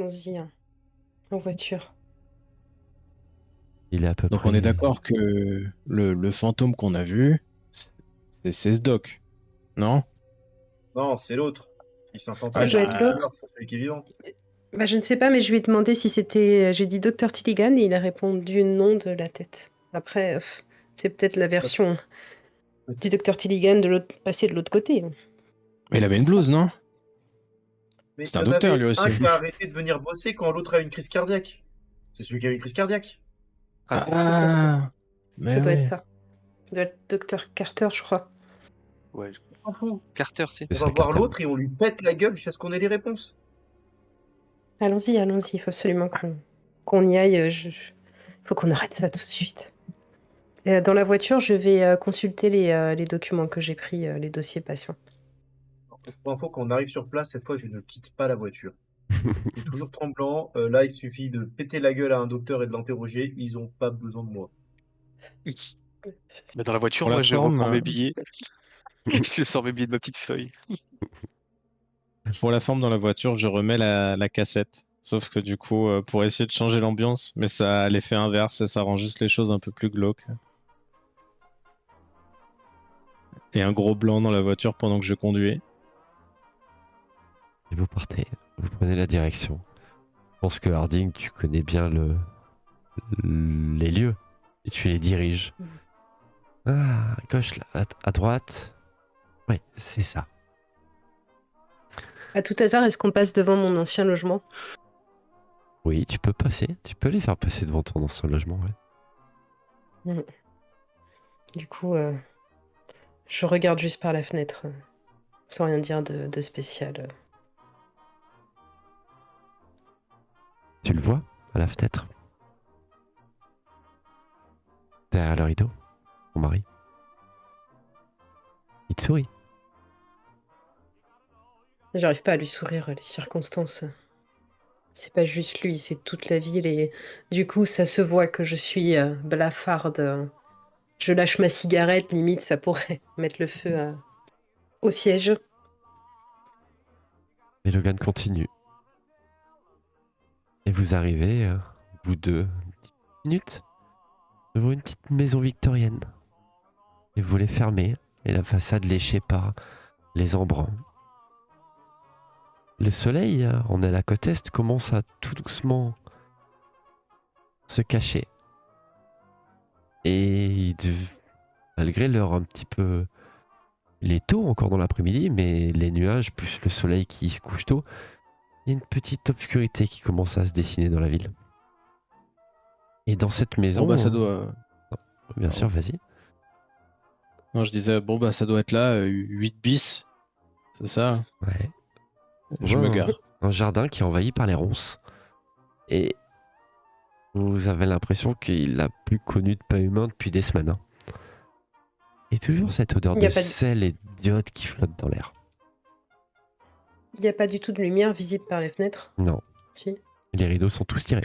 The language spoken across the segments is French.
allons-y, hein, en voiture. Il est à peu Donc on est près. d'accord que le fantôme qu'on a vu, c'est ce doc, non? Non, c'est l'autre. Il Ça Ah, s'infantilise doit avec être une bah, l'autre. douleur pour celui qui est vivant. Bah, je ne sais pas, mais je lui ai demandé si c'était. J'ai dit Docteur Tilligan et il a répondu non de la tête. Après, c'est peut-être la version du Docteur Tilligan de l'autre, passé de l'autre côté. mais il avait une blouse, non? Mais C'est il un y en docteur avait lui un aussi. qui a arrêté de venir bosser quand l'autre a eu une crise cardiaque. C'est celui qui a eu une crise cardiaque. Peut-être. Ah, Ça mais doit être oui. ça. Ça doit être Docteur Carter, je crois. Ouais, On s'en fout. Carter, c'est. C'est On va ça, voir Carter. l'autre et on lui pète la gueule jusqu'à ce qu'on ait les réponses. Allons-y, allons-y. Il faut absolument qu'on y aille. Il faut qu'on arrête ça tout de suite. Dans la voiture, je vais consulter les documents que j'ai pris, les dossiers patients. Pour info, quand on arrive sur place, cette fois, je ne quitte pas la voiture. Je suis toujours tremblant. Là, il suffit de péter la gueule à un docteur et de l'interroger. Ils ont pas besoin de moi. Mais dans la voiture, Pour la moi, je forme, reprends mes billets. Je sors mes billets de ma petite feuille. pour la forme dans la voiture, je remets la cassette. Sauf que du coup, pour essayer de changer l'ambiance, mais ça a l'effet inverse et ça rend juste les choses un peu plus glauques. Et un gros blanc dans la voiture pendant que je conduis. Et vous partez. Vous prenez la direction. Je pense que Harding, tu connais bien les lieux. Et tu les diriges. Ah, à gauche, là, à droite. Ouais, c'est ça. À tout hasard, est-ce qu'on passe devant mon ancien logement? Oui, tu peux passer. Tu peux les faire passer devant ton ancien logement, ouais. Mhm. Du coup, je regarde juste par la fenêtre, sans rien dire de spécial. Tu le vois à la fenêtre. Derrière le rideau, ton mari. Il te sourit. J'arrive pas à lui sourire, les circonstances. C'est pas juste lui, c'est toute la ville et du coup, ça se voit que je suis blafarde. Je lâche ma cigarette, limite, ça pourrait mettre le feu au siège. Et Logan continue. Et vous arrivez, au bout de 10 minutes, devant une petite maison victorienne. Et vous les fermez, et la façade léchée par les embruns. Le soleil, on est à la côte est, commence à tout doucement se cacher. Et malgré l'heure un petit peu... Il est tôt encore dans l'après-midi, mais les nuages plus le soleil qui se couche tôt, il y a une petite obscurité qui commence à se dessiner dans la ville. Et dans cette maison... Bon, bah, ça doit. Bien sûr, vas-y. Non, je disais, bon, bah, ça doit être là, 8 bis. C'est ça? Ouais. Je me gare. Un jardin qui est envahi par les ronces. Et vous avez l'impression qu'il n'a plus connu de pas humain depuis des semaines. Hein. Et toujours cette odeur Il y de a pas de- sel et d'iode qui flotte dans l'air. Il n'y a pas du tout de lumière visible par les fenêtres. Non, Si. les rideaux sont tous tirés.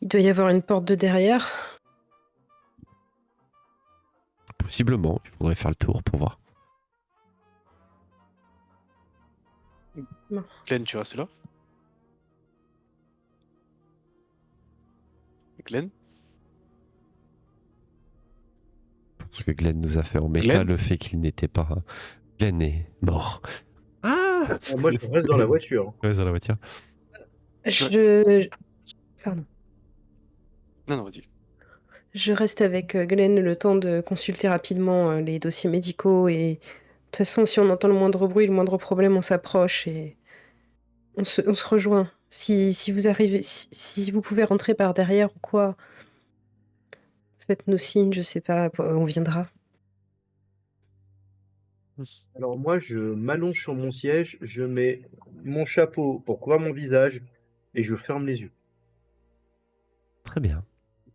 Il doit y avoir une porte de derrière. Possiblement, il faudrait faire le tour pour voir. Glenn, tu restes là? Glenn? Parce que Glenn nous a fait en méta Glenn le fait qu'il n'était pas... Glenn est mort. Ah Moi, je reste dans la voiture. Ouais, dans la voiture. Pardon. Non, vas-y. Je reste avec Glenn le temps de consulter rapidement les dossiers médicaux et de toute façon, si on entend le moindre bruit, le moindre problème, on s'approche et on se rejoint. Si vous arrivez, si vous pouvez rentrer par derrière ou quoi, faites-nous signe, je sais pas, on viendra. Alors moi, je m'allonge sur mon siège, je mets mon chapeau pour couvrir mon visage et je ferme les yeux. Très bien.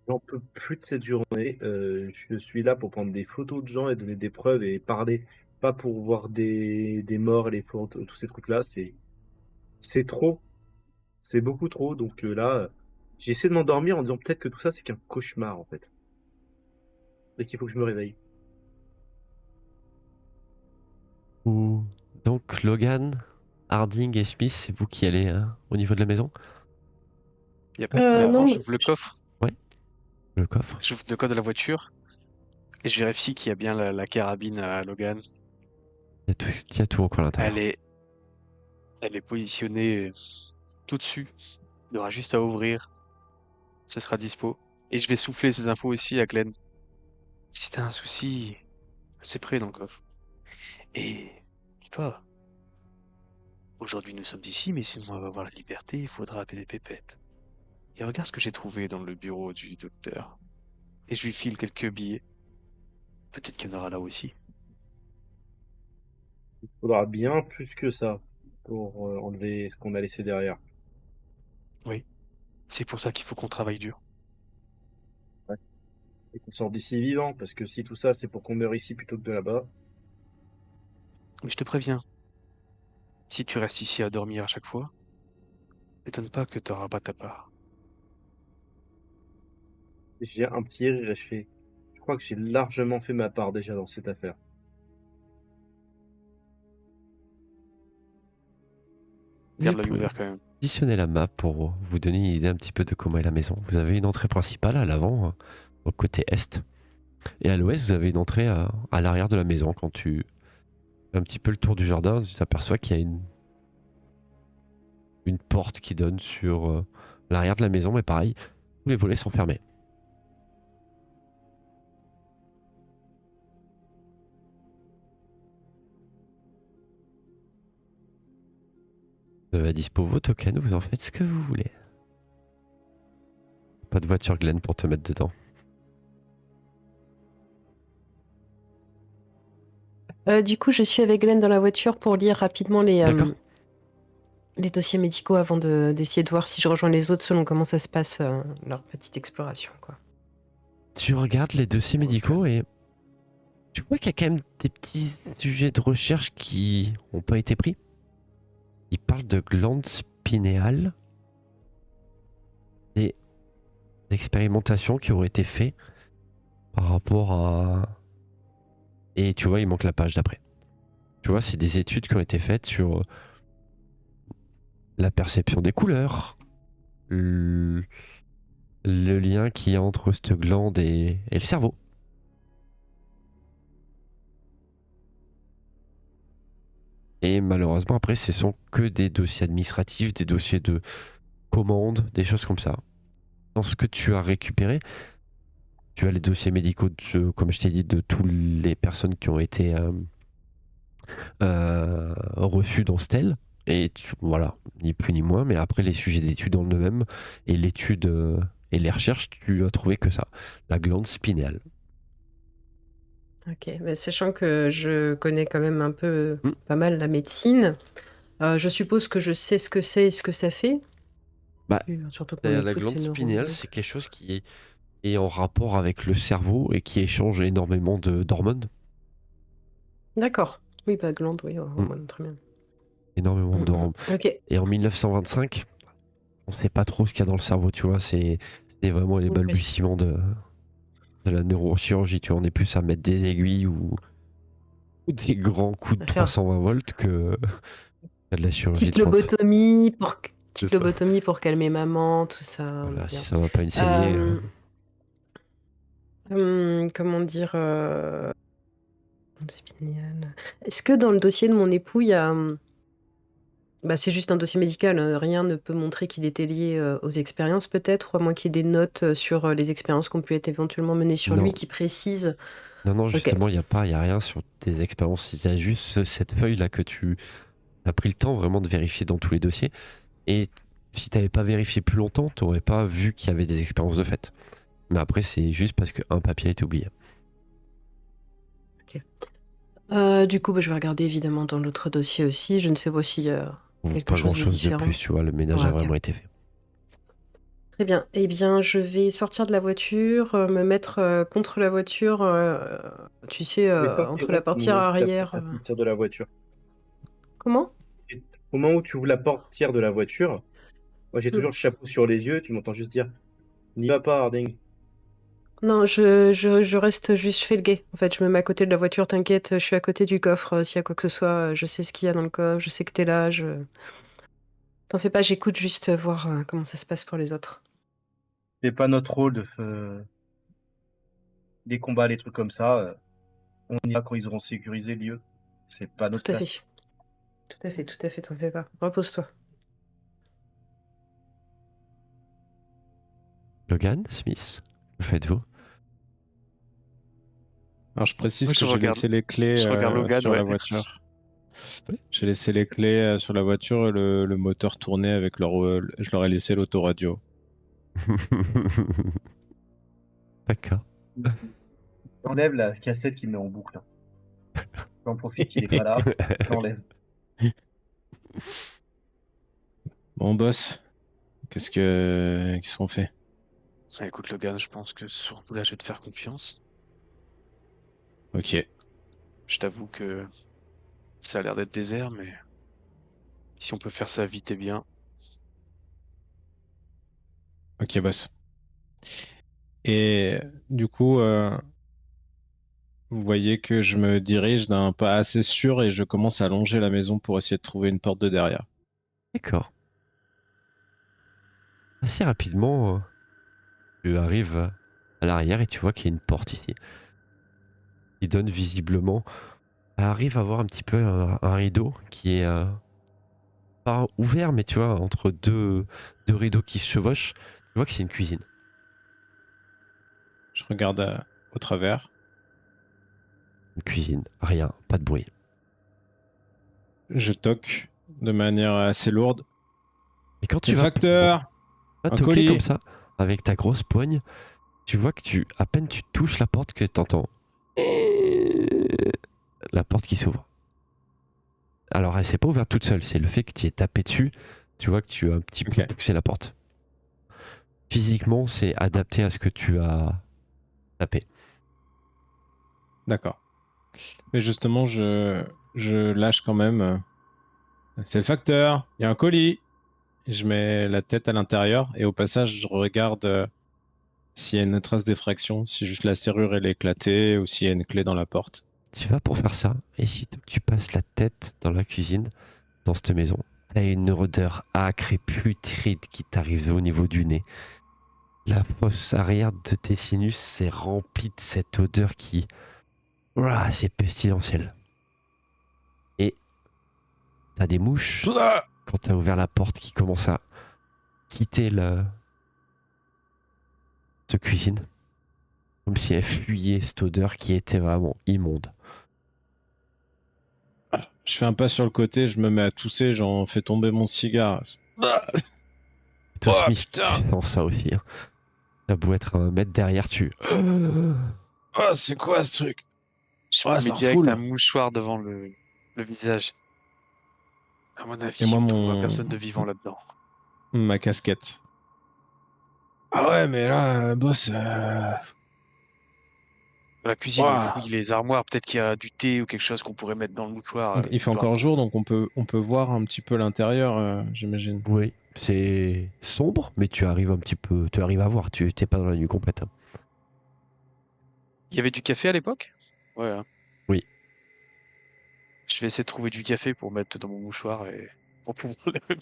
J'en peux plus de cette journée. Je suis là pour prendre des photos de gens et donner des preuves et parler, pas pour voir des morts, les photos, tous ces trucs-là. C'est trop, c'est beaucoup trop. Donc là, j'essaie de m'endormir en disant peut-être que tout ça, c'est qu'un cauchemar en fait. Et qu'il faut que je me réveille. Donc Logan, Harding et Smith, c'est vous qui allez au niveau de la maison? Yep. Mais Non, avant, mais j'ouvre le coffre. Ouais, le coffre. J'ouvre le coffre de la voiture et je vérifie qu'il y a bien la carabine à Logan. Il y a tout encore à l'intérieur. Elle est, elle est positionnée tout dessus. Il y aura juste à ouvrir. Ce sera dispo. Et je vais souffler ces infos aussi à Glenn. Si t'as un souci, c'est prêt dans le coffre. Et dis pas, aujourd'hui nous sommes ici, mais si on va avoir la liberté, il faudra appeler des pépettes. Et regarde ce que j'ai trouvé dans le bureau du docteur. Et je lui file quelques billets. Peut-être qu'il y en aura là aussi. Il faudra bien plus que ça pour enlever ce qu'on a laissé derrière. Oui, c'est pour ça qu'il faut qu'on travaille dur. Et qu'on sorte d'ici vivant, parce que si tout ça c'est pour qu'on meure ici plutôt que de là-bas, Mais je te préviens, si tu restes ici à dormir à chaque fois, m'étonne pas que t'auras pas ta part. j'ai un petit rire et je fais. Je crois que j'ai largement fait ma part déjà dans cette affaire. Vous Garde l'œil pouvez ouvert quand même. positionner la map pour vous donner une idée un petit peu de comment est la maison. Vous avez une entrée principale à l'avant, au côté est. Et à l'ouest, vous avez une entrée à l'arrière de la maison. Quand tu fais un petit peu le tour du jardin, tu t'aperçois qu'il y a une porte qui donne sur l'arrière de la maison, mais pareil, tous les volets sont fermés. Vous avez à dispo vos tokens, vous en faites ce que vous voulez. Pas de voiture Glenn pour te mettre dedans. du coup, je suis avec Glenn dans la voiture pour lire rapidement D'accord. les dossiers médicaux avant d'essayer de voir si je rejoins les autres selon comment ça se passe, leur petite exploration, quoi. Tu regardes les dossiers médicaux et tu vois qu'il y a quand même des petits sujets de recherche qui n'ont pas été pris. Il parle de glandes spinéales, des expérimentations qui auraient été faites par rapport à... Et tu vois, il manque la page d'après. Tu vois, c'est des études qui ont été faites sur la perception des couleurs, le lien qu'il y a entre cette glande et le cerveau. Et malheureusement, après, ce sont que des dossiers administratifs, des dossiers de commandes, des choses comme ça. Dans ce que tu as récupéré, tu as les dossiers médicaux, comme je t'ai dit, de toutes les personnes qui ont été reçues dans Stel. Et voilà, ni plus ni moins. Mais après, les sujets d'études en eux-mêmes et l'étude et les recherches, tu as trouvé que ça, la glande spinéale. Ok, mais sachant que je connais quand même un peu, Mm. pas mal la médecine, je suppose que je sais ce que c'est et ce que ça fait. Bah, Surtout que mon la écoute glande est spinéale, neurologue. c'est quelque chose qui est en rapport avec le cerveau et qui échange énormément d'hormones. D'accord. Oui, bah glande, oui, Mm. hormones, très bien. Énormément d'hormones. Ok. Et en 1925, on sait pas trop ce qu'il y a dans le cerveau, tu vois. C'était vraiment les Oui. balbutiements de la neurochirurgie, tu vois. On est plus à mettre des aiguilles ou des grands coups de À faire 320 volts que de la chirurgie petite de pointe. lobotomie pour, C'est petite ça. lobotomie pour calmer maman, tout ça, on est Voilà, si bien. ça va pas une saignée. Comment dire, spinal. Est-ce que dans le dossier de mon époux, il y a, bah, c'est juste un dossier médical, rien ne peut montrer qu'il était lié aux expériences peut-être, à moins qu'il y ait des notes sur les expériences qui ont pu être éventuellement menées sur Non, lui qui précisent. non, Ok, justement, il y a rien sur tes expériences. Il y a juste cette feuille-là que tu as pris le temps vraiment de vérifier dans tous les dossiers. Et si tu n'avais pas vérifié plus longtemps, tu n'aurais pas vu qu'il y avait des expériences de fait. Mais après, c'est juste parce qu'un papier a été oublié. du coup, bah, je vais regarder évidemment dans l'autre dossier aussi. Je ne sais pas s'il y a Ou quelque pas chose de grand-chose de différent. plus, tu vois. Le ménage Ouais, a ok. vraiment été fait. Très bien. Eh bien, je vais sortir de la voiture, me mettre contre la voiture, tu sais, entre la M'interromps au portière moment où tu arrière. t'apprêtes à sortir de la voiture. Comment? Et au moment où tu ouvres la portière de la voiture, moi j'ai Mm. toujours le chapeau sur les yeux, tu m'entends juste dire: «N'y va pas Harding». Non, je reste juste, je fais le guet. En fait, je me mets à côté de la voiture, t'inquiète, je suis à côté du coffre. S'il y a quoi que ce soit, je sais ce qu'il y a dans le coffre, je sais que t'es là. T'en fais pas, j'écoute juste voir comment ça se passe pour les autres. C'est pas notre rôle les combats, les trucs comme ça. On ira quand ils auront sécurisé le lieu. C'est pas notre Tout à place. fait. Tout à fait, t'en fais pas. Repose-toi. Logan, Smith, que faites-vous? Alors je précise Moi, que j'ai laissé les clés je regarde Logan, sur ouais. la voiture. Oui. J'ai laissé les clés sur la voiture et le moteur tourné avec je leur ai laissé l'autoradio. D'accord. Enlève la cassette qu'il met en boucle. J'en profite, il est pas là. J'enlève. Bon, boss, qu'est-ce qu'on fait? Ah, écoute, Logan, je pense que sur là, je vais te faire confiance. Ok, Je t'avoue que ça a l'air d'être désert, mais si on peut faire ça vite et bien. ok, boss. Et du coup, vous voyez que je me dirige d'un pas assez sûr et je commence à longer la maison pour essayer de trouver une porte de derrière. D'accord. Assez rapidement, tu arrives à l'arrière et tu vois qu'il y a une porte ici. Qui donne visiblement. Arrive à voir un petit peu un rideau qui est pas ouvert, mais tu vois, entre deux rideaux qui se chevauchent. Tu vois que c'est une cuisine. Je regarde au travers. Une cuisine, rien, pas de bruit. Je toque de manière assez lourde. Et quand C'est tu le vas facteur! Un toquer comme colis! ça, avec ta grosse poigne, tu vois que à peine tu touches la porte que t'entends la porte qui s'ouvre. Alors elle s'est pas ouverte toute seule, c'est le fait que tu aies tapé dessus, tu vois que tu as un petit peu Ok. poussé la porte. Physiquement, c'est adapté à ce que tu as tapé. D'accord. Mais justement, je lâche quand même. C'est le facteur! Il y a un colis! Je mets la tête à l'intérieur et au passage, je regarde s'il y a une trace d'effraction, si juste la serrure elle est éclatée ou s'il y a une clé dans la porte. Tu vas pour faire ça, et sitôt que tu passes la tête dans la cuisine, dans cette maison, t'as une odeur âcre et putride qui t'arrive au niveau du nez. La fosse arrière de tes sinus s'est remplie de cette odeur qui... Ouah, c'est pestilentiel. Et t'as des mouches, quand t'as ouvert la porte, qui commencent à quitter cette cuisine. Comme si elles fuyaient cette odeur qui était vraiment immonde. Je fais un pas sur le côté, je me mets à tousser, j'en fais tomber mon cigare. Toi, Oh Smith, tu putain! sens ça aussi. Hein. T'as beau être un mètre derrière, tu... Oh, c'est quoi ce truc? Je Oh, me mets ça direct refoule! un mouchoir devant le visage. À mon Et avis, moi, on trouvera personne de vivant là-dedans. ma casquette. Ah ouais, mais là, boss. Dans la cuisine, on Ouah. fouille les armoires. Peut-être qu'il y a du thé ou quelque chose qu'on pourrait mettre dans le mouchoir, Il fait histoire encore de... jour, donc on peut voir un petit peu l'intérieur, j'imagine. Oui, c'est sombre, mais tu arrives un petit peu... Tu arrives à voir, tu t'es pas dans la nuit complète. Hein. Il y avait du café à l'époque? Ouais, hein. Oui. Je vais essayer de trouver du café pour mettre dans mon mouchoir et pour pouvoir le...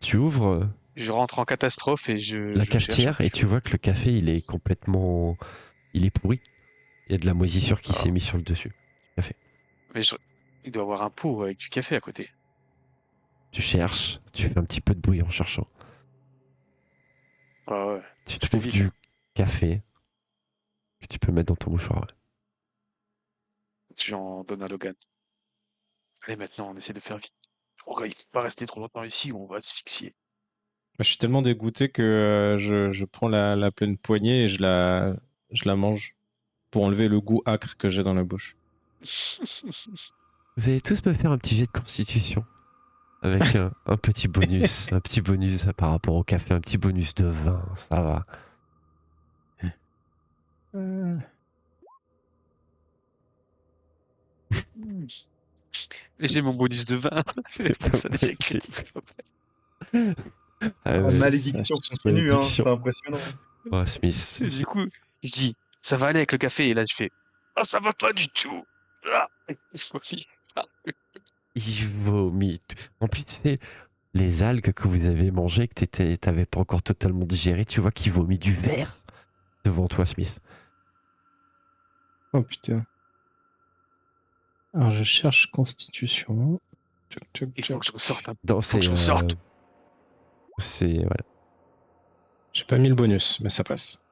Tu ouvres Je rentre en catastrophe et la je cherche un cafetière petit et tu peu. vois que le café, il est complètement... Il est pourri. Il y a de la moisissure qui s'est Alors, mise sur le dessus. Café. mais il doit y avoir un pot avec du café à côté. Tu cherches, tu fais un petit peu de bruit en cherchant. Ah ouais, Tu je fais trouves vite. du café que tu peux mettre dans ton mouchoir. Ouais. J'en donne à Logan. Allez, maintenant, on essaie de faire vite. Il faut pas rester trop longtemps ici ou on va asphyxier. Je suis tellement dégoûté que je prends la pleine poignée et je la mange pour enlever le goût acre que j'ai dans la bouche. Vous allez tous me faire un petit jet de constitution. Avec un petit bonus. Un petit bonus par rapport au café. Un petit bonus de vin. Ça va. Et j'ai mon bonus de 20. C'est Pour pas ça, l'échec possible. critique. S'il te plaît. Ah La ouais, malédiction continue, hein. malédiction. C'est impressionnant. Oh, Smith. Du coup, je dis, ça va aller avec le café. Et là, je fais, ah, ça va pas du tout. Ah. Je vomis. Ah. Il vomit. En plus, tu sais, les algues que vous avez mangées, que t'avais pas encore totalement digéré, tu vois qu'il vomit du verre devant toi, Smith. Oh putain. Alors je cherche constitution. Tchoc, tchoc, Il faut tchoc. que je ressorte. Non, Faut que je ressorte. c'est voilà. J'ai pas mis le bonus, mais ça passe.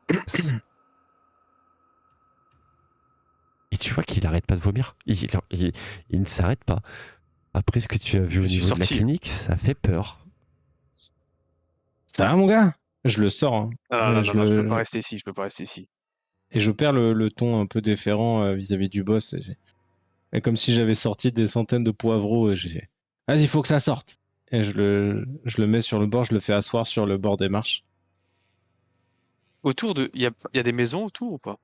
Et tu vois qu'il arrête pas de vomir. Il ne s'arrête pas. Après ce que tu as vu Je au suis niveau de la sorti. clinique, ça fait peur. Ça va, mon gars? Je le sors. Hein. Non, Je je peux pas le... rester ici. Je peux pas rester ici. Et je perds le ton un peu déférent vis-à-vis du boss. Et comme si j'avais sorti des centaines de poivreaux. Vas-y, il faut que ça sorte. Et je le mets sur le bord, je le fais asseoir sur le bord des marches. Autour de, il y a des maisons autour ou pas?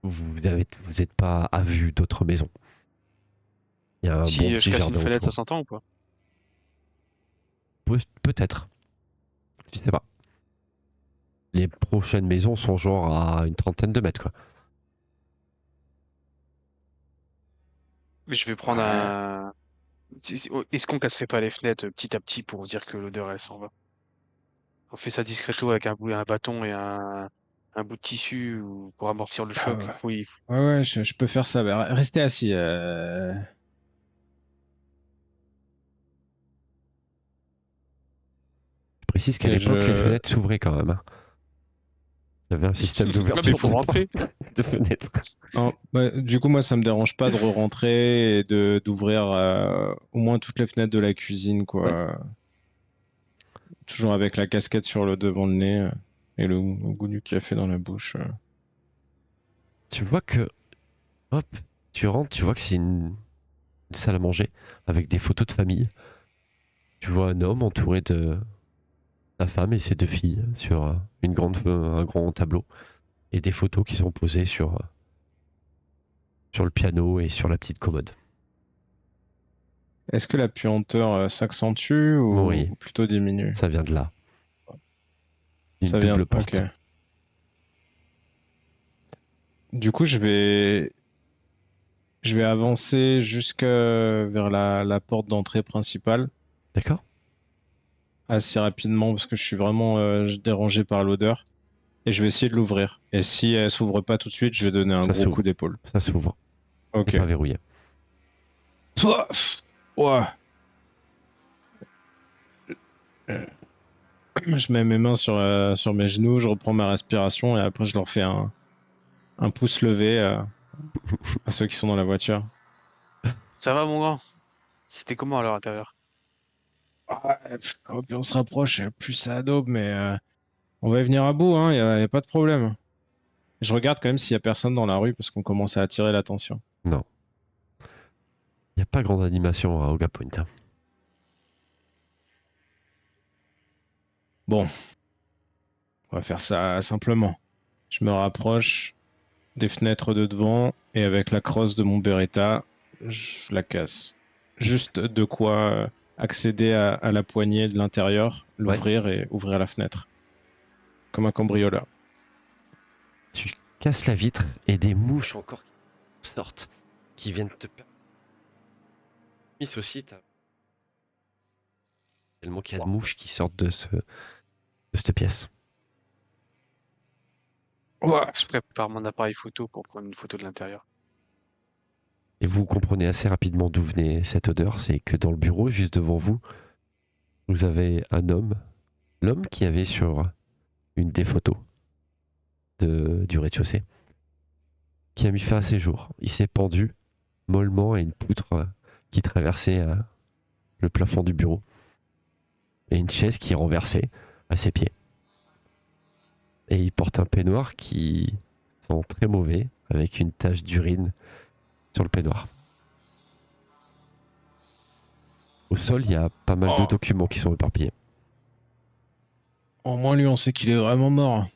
Vous êtes pas à vue d'autres maisons. Il y a un bon Si je petit casse une jardin fenêtre, ça autour. s'entend ou pas? Peut-être. Je sais pas. Les prochaines maisons sont genre à une trentaine de mètres, quoi. Mais je vais prendre Ouais. un. Est-ce qu'on casserait pas les fenêtres petit à petit pour dire que l'odeur elle s'en va? On fait ça discrètement avec un bâton et un bout de tissu pour amortir le Ah choc. ouais. Ouais, je peux faire ça. Bah, restez assis. Je précise qu'à Et l'époque, les je... fenêtres s'ouvraient quand même. Hein. Il y avait un système Non, mais il d'ouverture faut rentrer. de fenêtres. Bah, du coup, moi, ça me dérange pas de re-rentrer et d'ouvrir au moins toutes les fenêtres de la cuisine, Ouais. quoi. Toujours avec la casquette sur le devant le nez et le goût du café dans la bouche. Tu vois que, hop, tu rentres, tu vois que c'est une salle à manger avec des photos de famille. Tu vois un homme entouré de sa femme et ses deux filles sur un grand tableau et des photos qui sont posées sur le piano et sur la petite commode. Est-ce que la puanteur s'accentue Oui, ou plutôt diminue? ça vient de là. Une Ça vient. double Ok. porte. Du coup, je vais avancer jusque vers la porte d'entrée principale D'accord? assez rapidement parce que je suis vraiment dérangé par l'odeur et je vais essayer de l'ouvrir. Et si elle s'ouvre pas tout de suite, je vais donner un Ça gros coup s'ouvre. d'épaule. Ça s'ouvre. C'est Ok. pas verrouillé. Pouah. Ouais. Euh, Je mets mes mains sur mes genoux, je reprends ma respiration et après je leur fais un pouce levé à ceux qui sont dans la voiture. Ça va, mon grand? C'était comment à l'intérieur? Ouais, plus on se rapproche, plus ça adobe, mais on va y venir à bout, hein, y a pas de problème. Je regarde quand même s'il y a personne dans la rue parce qu'on commence à attirer l'attention. Non. Il n'y a pas grande animation à Oga Point. Hein. Bon, on va faire ça simplement. Je me rapproche des fenêtres de devant et avec la crosse de mon Beretta, je la casse. Juste de quoi accéder à la poignée de l'intérieur, Ouais. l'ouvrir et ouvrir la fenêtre. Comme un cambrioleur. Tu casses la vitre et des mouches encore qui sortent, qui viennent te perdre. Miss aussi, t'as tellement qu'il y a de mouches qui sortent de cette pièce. Ouais. Je prépare mon appareil photo pour prendre une photo de l'intérieur. Et vous comprenez assez rapidement d'où venait cette odeur, c'est que dans le bureau, juste devant vous, vous avez un homme, l'homme qui avait sur une des photos du rez-de-chaussée, qui a mis fin à ses jours. Il s'est pendu mollement à une poutre qui traversait le plafond du bureau et une chaise qui est renversée à ses pieds. Et il porte un peignoir qui sent très mauvais avec une tache d'urine sur le peignoir. Au sol, il y a pas mal de Oh. documents qui sont éparpillés. Au moins, lui, on sait qu'il est vraiment mort.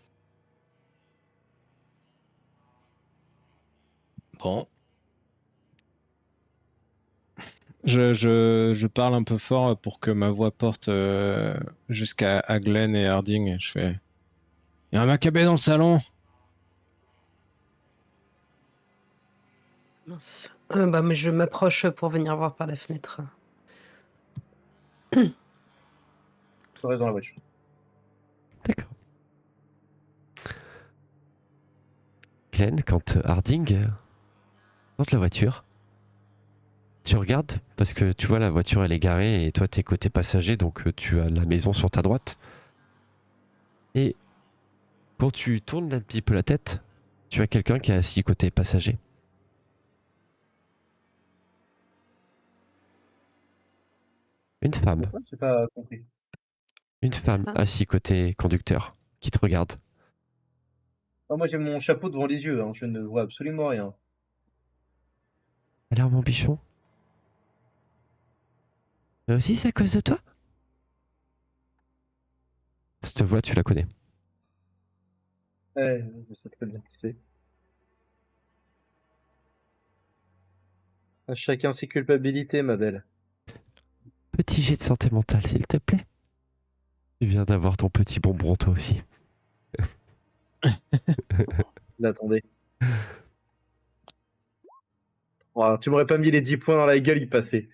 Bon. Je parle un peu fort pour que ma voix porte jusqu'à Glenn et Harding. Je fais. Il y a un macabé dans le salon. Mince. Mais je m'approche pour venir voir par la fenêtre. Je reste dans la voiture. D'accord. Glenn, quand Harding monte la voiture, tu regardes parce que tu vois la voiture elle est garée et toi t'es côté passager donc tu as la maison sur ta droite. Et quand tu tournes un petit peu la tête, tu as quelqu'un qui est assis côté passager. Une femme. Pourquoi? J'ai pas compris. Une femme Femme. assise côté conducteur qui te regarde. Ah, moi, j'ai mon chapeau devant les yeux, hein, je ne vois absolument rien. Alors mon bichon, mais aussi c'est à cause de toi? Cette voix tu la connais. Ouais, je sais très bien qui c'est. À chacun ses culpabilités, ma belle. Petit jet de santé mentale s'il te plaît. Tu viens d'avoir ton petit bonbon toi aussi. Là, attendez. Oh, tu m'aurais pas mis les 10 points dans la gueule, il passait.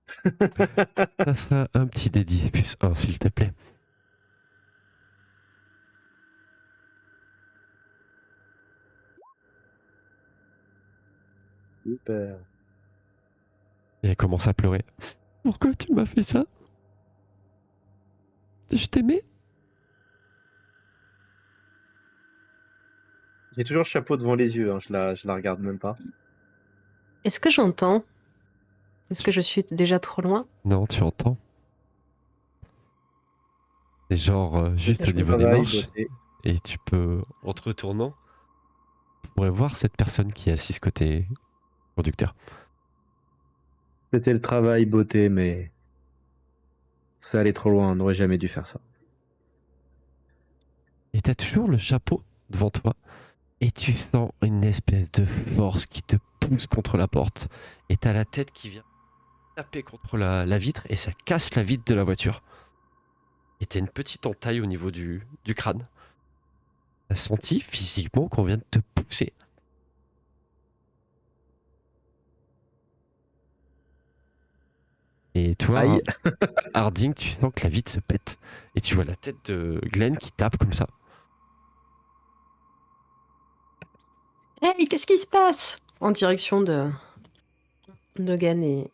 Ça sera un petit dédit plus 1 s'il te plaît. Super. Et elle commence à pleurer. Pourquoi tu m'as fait ça? Je t'aimais? J'ai toujours le chapeau devant les yeux, hein, je la regarde même pas. Est-ce que j'entends? Est-ce que je suis déjà trop loin? Non, tu entends. C'est genre Je juste au cherche mon niveau des travail, marches. beauté. Et tu peux, en te retournant, tu pourrais voir cette personne qui est assise côté conducteur. C'était le travail, beauté, mais ça allait trop loin, on n'aurait jamais dû faire ça. Et t'as toujours le chapeau devant toi. Et tu sens une espèce de force qui te pousse contre la porte. Et t'as la tête qui vient taper contre la vitre et ça casse la vitre de la voiture. Et t'as une petite entaille au niveau du crâne. T'as senti physiquement qu'on vient de te pousser. Et toi, Aïe. Harding, tu sens que la vitre se pète. Et tu vois la tête de Glenn qui tape comme ça. Hey, qu'est-ce qui se passe? En direction de Logan et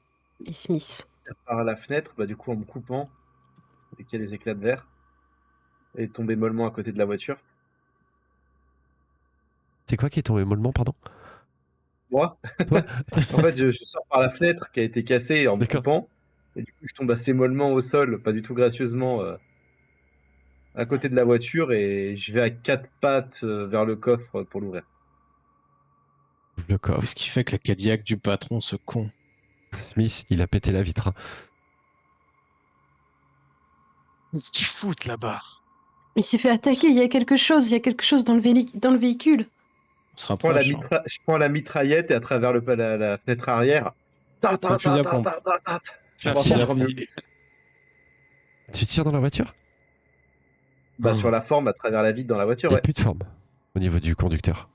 Smith. Par la fenêtre, bah du coup en me coupant, et qu'il y a des éclats de verre, et tomber mollement à côté de la voiture. C'est quoi qui est tombé mollement, pardon? Moi, Toi? en fait, je sors par la fenêtre qui a été cassée en me D'accord. coupant, et du coup je tombe assez mollement au sol, pas du tout gracieusement, à côté de la voiture, et je vais à quatre pattes vers le coffre pour l'ouvrir. Le Qu'est-ce coffre. qui fait que la Cadillac du patron, ce con? Smith, il a pété la vitre. Hein. Qu'est-ce qu'ils foutent là-bas? Il s'est fait attaquer, il y a quelque chose dans dans le véhicule. On se Je prends rapproche. Hein. je prends la mitraillette et à travers la fenêtre arrière, ta Prends ta le fusil ta à ta pompe. ta ta ta, C'est un pour Fusil à sentir pompe. mieux. fusil. Tu tires dans la voiture? Bah Oh. sur la forme, à travers la vitre dans la Il voiture, n'y a ouais. plus de forme au niveau du conducteur.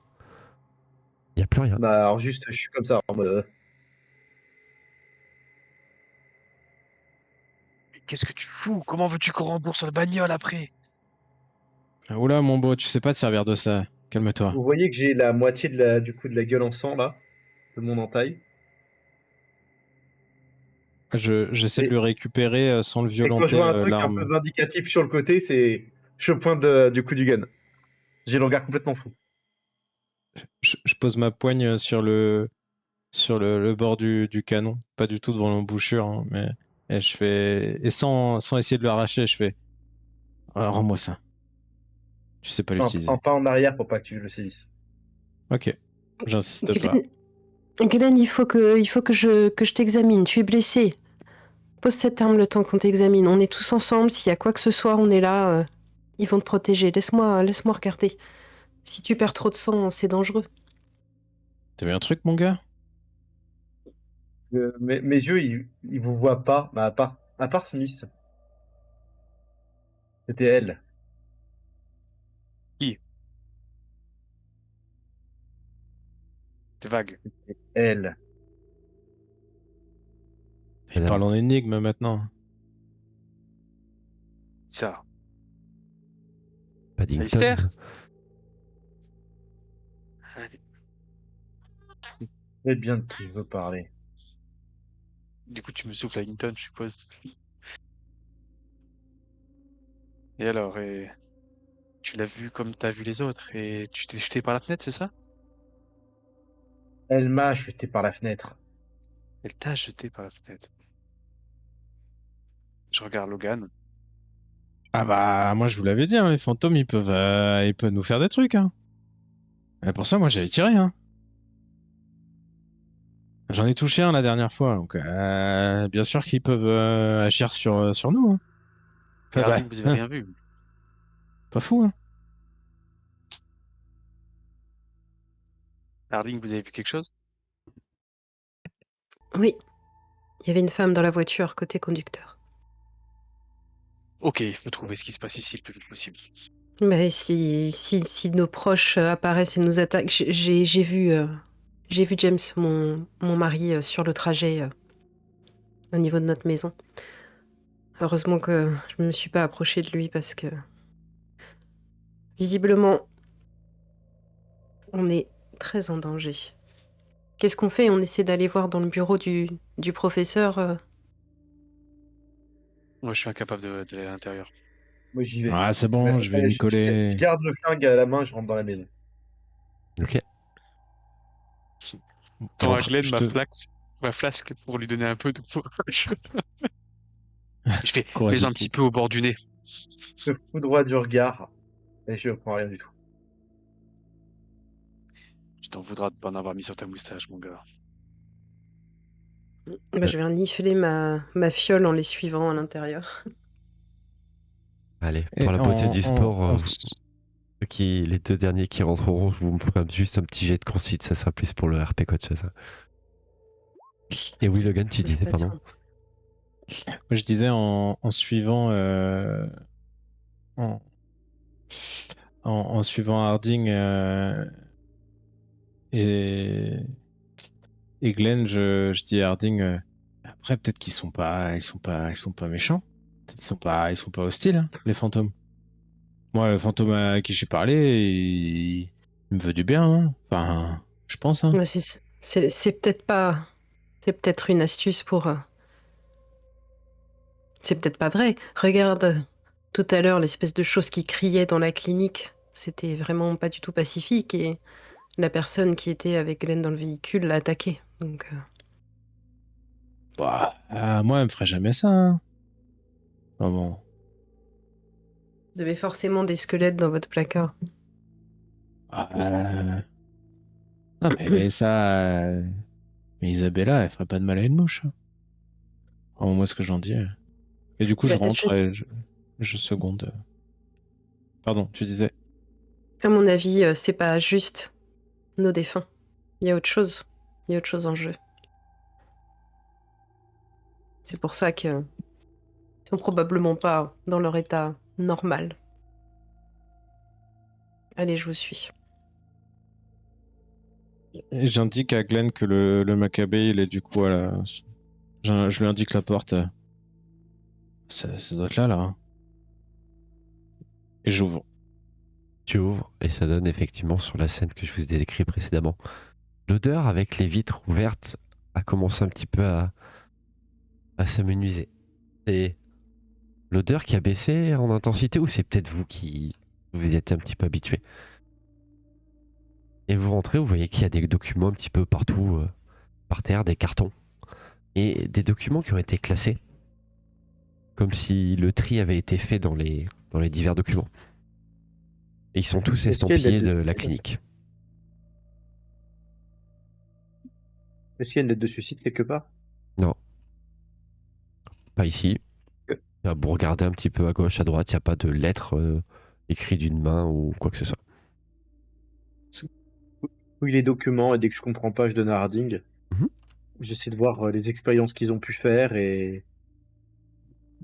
Il n'y a plus rien. Bah alors juste, je suis comme ça, en mode, Mais qu'est-ce que tu fous? Comment veux-tu qu'on rembourse la bagnole après? Ah, oula, mon beau, tu sais pas te servir de ça. Calme-toi. vous voyez que j'ai la moitié du coup de la gueule en sang là, de mon entaille. J'essaie de Et, le récupérer sans le et quand je violenter, vois un truc un peu l'arme. vindicatif sur le côté, je pointe du coup du gun. J'ai le regard complètement fou. Je pose ma poigne sur le bord du canon. Pas du tout devant l'embouchure, hein, mais et je fais. Et sans essayer de le arracher, je fais. Ah, rends-moi ça. Tu sais pas Un l'utiliser. pas en arrière pour pas que tu le saisisses. Ok. J'insiste pas. Glenn, Glenn, il faut que je t'examine. Tu es blessé. Pose cette arme le temps qu'on t'examine. On est tous ensemble. S'il y a quoi que ce soit, on est là. Ils vont te protéger. Laisse-moi regarder. Si tu perds trop de sang, c'est dangereux. T'as vu un truc, mon gars? Mes yeux, ils vous voient pas, bah, à part Smith. C'était elle. Qui? C'est vague. Elle. Il Madame parle en énigme maintenant. Ça. Paddington. Alistair? Allez. C'est bien de qui je veux parler. Du coup, tu me souffles à Hinton, je suppose. Et alors, tu l'as vu comme t'as vu les autres et tu t'es jeté par la fenêtre, c'est ça? Elle m'a jeté par la fenêtre. Elle t'a jeté par la fenêtre. Je regarde Logan. Ah bah, moi je vous l'avais dit, hein, les fantômes ils peuvent nous faire des trucs. Hein. Et pour ça, moi j'avais tiré. Hein. J'en ai touché un la dernière fois, donc bien sûr qu'ils peuvent agir sur nous. Hein. Et Ah bah, Harding, vous avez rien vu. pas fou. Hein. Harding, vous avez vu quelque chose? Oui, il y avait une femme dans la voiture, côté conducteur. Ok, il faut trouver ce qui se passe ici le plus vite possible. Mais si nos proches apparaissent et nous attaquent, j'ai vu James, mon mari, sur le trajet au niveau de notre maison. Heureusement que je me suis pas approchée de lui parce que visiblement, on est très en danger. Qu'est-ce qu'on fait? On essaie d'aller voir dans le bureau du professeur. Moi, je suis incapable d'aller à l'intérieur. Moi, j'y vais. Ah, c'est Ouais, bon, je vais m'y je coller. garde le flingue à la main, je rentre dans la maison. Ok. Il Tends à rentre. Glenn Je te ma flasque pour lui donner un peu de courage. Je fais, courage mets un petit d'équipe. peu au bord du nez. Je fous droit du regard et je prends rien du tout. Tu t'en voudras de pas en avoir mis sur ta moustache, mon gars. Bah, je vais renifler ma fiole en les suivant à l'intérieur. Allez, pour Et la beauté du sport, les deux derniers qui rentreront, vous me ferez juste un petit jet de consuite, ça sera plus pour le RP qu'autre chose. Et oui, Logan, tu De toute disais, pardon. façon. moi, je disais en suivant en, en suivant Harding et, et Glenn, je dis à Harding. Après, peut-être qu'ils ils sont pas méchants. Peut-être ils sont pas hostiles, hein, les fantômes. Moi, le fantôme à qui j'ai parlé, il me veut du bien. Hein. Enfin, je pense. Hein. Ouais, c'est peut-être pas. C'est peut-être une astuce pour. C'est peut-être pas vrai. Regarde, tout à l'heure, l'espèce de chose qui criait dans la clinique. C'était vraiment pas du tout pacifique et la personne qui était avec Glenn dans le véhicule l'a attaqué. Donc, Bah, moi, elle me ferait jamais ça. Hein. Vraiment. vous avez forcément des squelettes dans votre placard. Ah, non, mais ça. Mais Isabella, elle ferait pas de mal à une mouche. Hein. Enfin, moi, ce que j'en dis. Et du coup, je Bah, rentre et je seconde. Pardon, tu disais. à mon avis, c'est pas juste nos défunts. Il y a autre chose. Il y a autre chose en jeu. C'est pour ça qu'ils sont probablement pas dans leur état normal. Allez, je vous suis. Et j'indique à Glenn que le Maccabée, il est du coup à la. Je lui indique la porte. Ça doit être là, là. Hein. Et j'ouvre. Tu ouvres et ça donne effectivement sur la scène que je vous ai décrite précédemment. L'odeur avec les vitres ouvertes a commencé un petit peu à s'amenuiser. Et l'odeur qui a baissé en intensité ou c'est peut-être vous qui vous y êtes un petit peu habitué. Et vous rentrez, vous voyez qu'il y a des documents un petit peu partout par terre, des cartons. Et des documents qui ont été classés. Comme si le tri avait été fait dans les divers documents. Et ils sont tous Est-ce qu'il y a une estampillés lettre de de la suicide clinique. Est-ce qu'il y a une lettre de suicide quelque part? Non, pas ici. Ok. Vous regardez un petit peu à gauche, à droite, il n'y a pas de lettre écrite d'une main ou quoi que ce soit. Oui, les documents, et dès que je comprends pas, je donne à Harding. Mhm. J'essaie de voir les expériences qu'ils ont pu faire et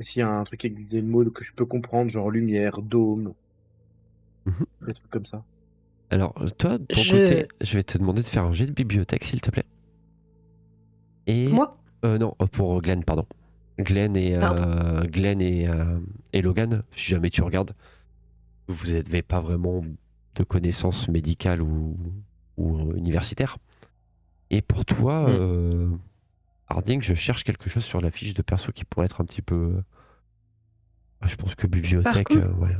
s'il y a un truc avec des mots que je peux comprendre, genre lumière, dôme, Mhm. des trucs comme ça. Alors, toi, de ton Je... côté, je vais te demander de faire un jet de bibliothèque, s'il te plaît. Et. Moi? Non, pour Glenn, pardon. Glenn et, Pardon. et Logan, si jamais tu regardes, vous n'avez pas vraiment de connaissances médicales ou universitaires. Et pour toi, Hmm. Harding, je cherche quelque chose sur la fiche de perso qui pourrait être un petit peu. Je pense que Par bibliothèque, contre, ouais,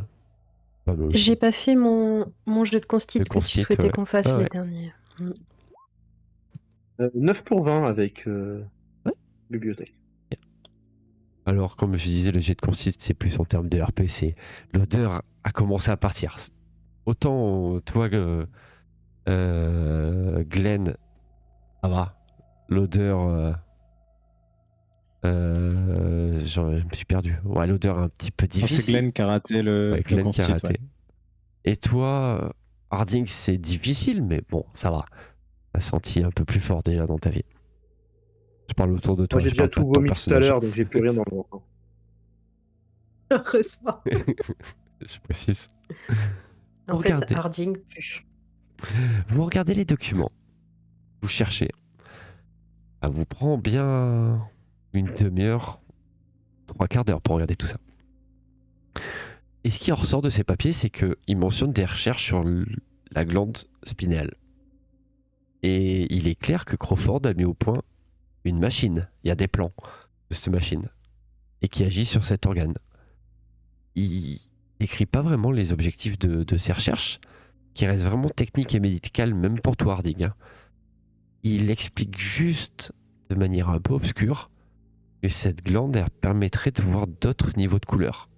pas mal aussi. j'ai pas fait mon jet de constit Le que tu constit, souhaitais ouais. qu'on fasse Ah les ouais. derniers. Mm. 9 pour 20 avec Ouais. bibliothèque. Alors, comme je disais, le jet de consist, c'est plus en termes de RP, c'est l'odeur a commencé à partir. Autant toi, Glenn, ça va. L'odeur, je me suis perdu. Ouais, l'odeur est un petit peu Ah, c'est difficile. Glenn qui a raté Ouais, le Glenn qui a constit, raté. ouais. Et toi, Harding, c'est difficile, mais bon, ça va. T'as senti un peu plus fort déjà dans ta vie. Je parle autour de Moi, toi, j'ai je déjà parle pas tout de ton vomi tout à personnage. l'heure, donc j'ai plus rien dans le ventre. Heureusement. Je précise. En Vous fait, regardez, Harding pue. vous regardez les documents, vous cherchez. Ça vous prend bien une demi-heure, trois quarts d'heure pour regarder tout ça. Et ce qui en ressort de ces papiers, c'est qu'il mentionne des recherches sur la glande spinale. Et il est clair que Crawford a mis au point une machine. Il y a des plans de cette machine. Et qui agit sur cet organe. Il décrit pas vraiment les objectifs de ces recherches, qui restent vraiment techniques et médicales, même pour toi, Harding, hein. Il explique juste, de manière un peu obscure, que cette glande elle permettrait de voir d'autres niveaux de couleurs.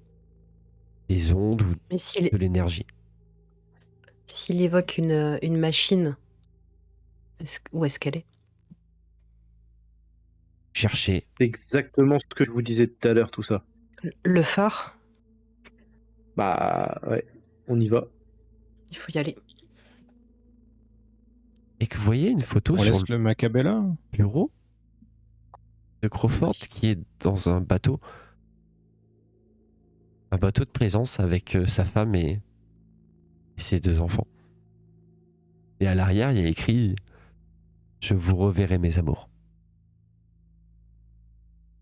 Des ondes ou Mais de l'énergie. s'il évoque une machine, où est-ce qu'elle est? Chercher. C'est exactement ce que je vous disais tout à l'heure, tout ça. Le phare? Bah, ouais, on y va. Il faut y aller. Et que vous voyez une photo On sur le laisse le Macabella. bureau de Crawford qui est dans un bateau. Un bateau de plaisance avec sa femme et ses deux enfants. Et à l'arrière, il y a écrit Je vous reverrai, mes amours.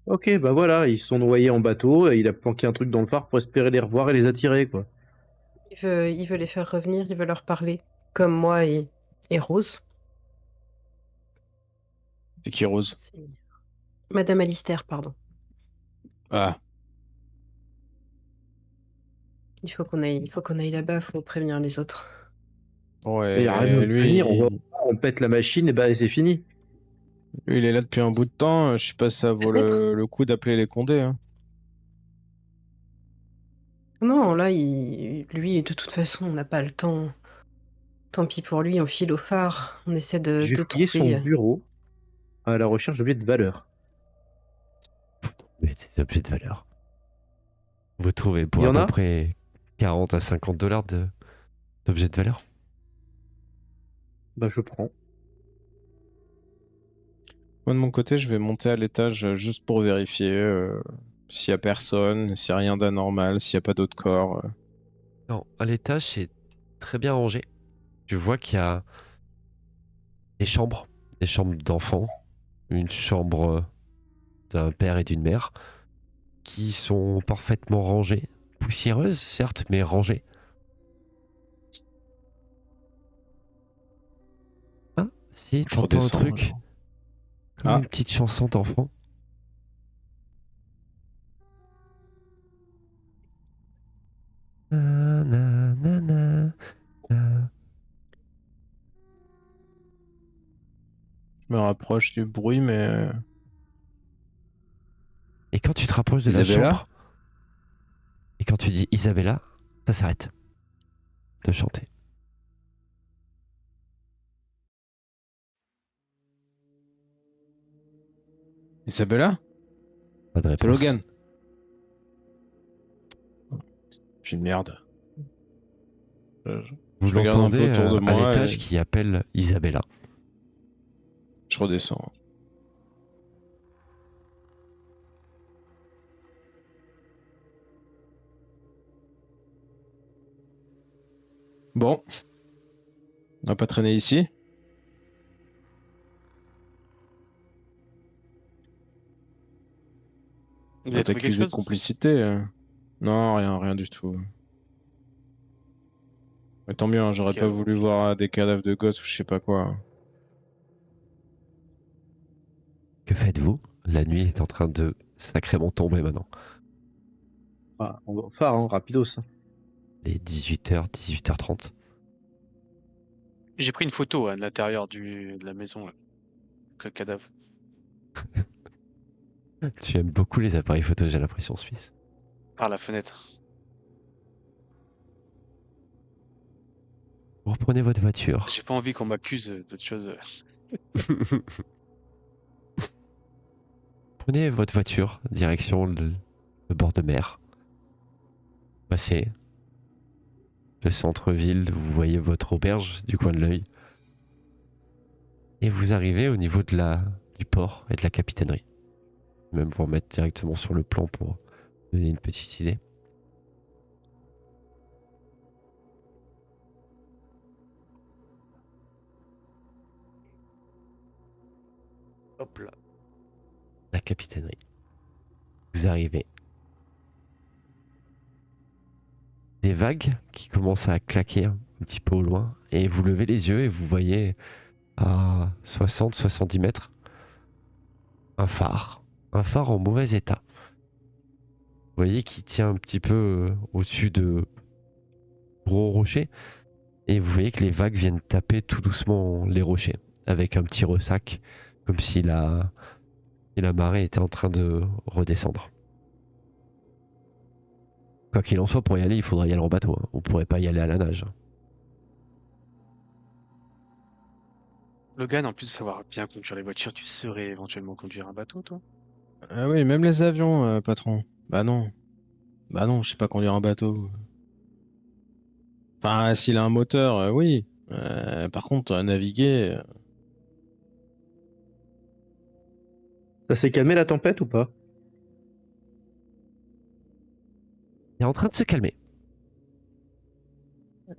Ok, bah voilà, ils se sont noyés en bateau et il a planqué un truc dans le phare pour espérer les revoir et les attirer, quoi. Il veut les faire revenir, il veut leur parler. Comme moi et Rose. C'est qui, Rose? C'est- Madame Alistair, pardon. Ah, Il faut qu'on aille là-bas, il faut prévenir les autres. Il y a rien de ouais, venir, lui, on pète la machine et bah c'est fini. il est là depuis un bout de temps. Je sais pas si ça vaut Peut-être. le coup d'appeler les Condés, hein. Non, là, lui, de toute façon, on n'a pas le temps. Tant pis pour lui, on file au phare. On essaie de, J'ai de fouillé son trouver. bureau à la recherche d'objets de valeur. Mais c'est des objets de valeur. Vous trouvez Il pour y à en peu a? près 40 à 50 dollars d'objets de valeur. Bah je prends. Moi, de mon côté, je vais monter à l'étage juste pour vérifier s'il y a personne, s'il y a rien d'anormal, s'il y a pas d'autres corps. Non, à l'étage, c'est très bien rangé. Tu vois qu'il y a des chambres d'enfants, une chambre d'un père et d'une mère, qui sont parfaitement rangées. Poussiéreuses, certes, mais rangées. Ah, si, Je t'entends un redescends, truc, alors. comme Ah, une petite chanson d'enfant. Na, na, na, na, na. je me rapproche du bruit, mais Et quand tu te rapproches de la Isabella? chambre, et quand tu dis Isabella, ça s'arrête de chanter. Isabella? Pas de C'est réponse. Logan. J'ai une merde. Vous Je regarde un peu l'entendez autour de à moi l'étage et qui appelle Isabella. je redescends. Bon, On va pas traîner ici. Vous On avez va trouvé quelque t'accuser de chose? complicité. Non, rien du tout. Mais tant mieux, hein, j'aurais Ok, pas alors, voulu voir des cadavres de gosses ou je sais pas quoi. Que faites-vous? La nuit est en train de sacrément tomber maintenant. Ah, on va phare, hein, rapidos. Hein. Les 18h, 18h30. j'ai pris une photo à l'intérieur de la maison, là, avec le cadavre. Tu aimes beaucoup les appareils photo, j'ai l'impression, Suisse. Par la fenêtre. Vous reprenez votre voiture. J'ai pas envie qu'on m'accuse d'autre chose. Prenez votre voiture, direction le bord de mer. Passez le centre-ville, vous voyez votre auberge du coin de l'œil. Et vous arrivez au niveau du port et de la capitainerie. Même vous remettre directement sur le plan pour donner une petite idée. Hop là. La capitainerie. Vous arrivez. Des vagues qui commencent à claquer un petit peu au loin. Et vous levez les yeux et vous voyez à 60-70 mètres un phare. Un phare en mauvais état. Vous voyez qu'il tient un petit peu au-dessus de gros rochers. Et vous voyez que les vagues viennent taper tout doucement les rochers. Avec un petit ressac. Comme si la marée était en train de redescendre. Quoi qu'il en soit, pour y aller, il faudra y aller en bateau. Hein. Vous pourrez pas y aller à la nage. Logan, en plus de savoir bien conduire les voitures, tu saurais éventuellement conduire un bateau, toi? Ah oui, même les avions, patron. Bah non. Bah non, je sais pas conduire un bateau. Enfin, s'il a un moteur, oui. Par contre, naviguer. Ça s'est calmé la tempête ou pas? Il est en train de se calmer.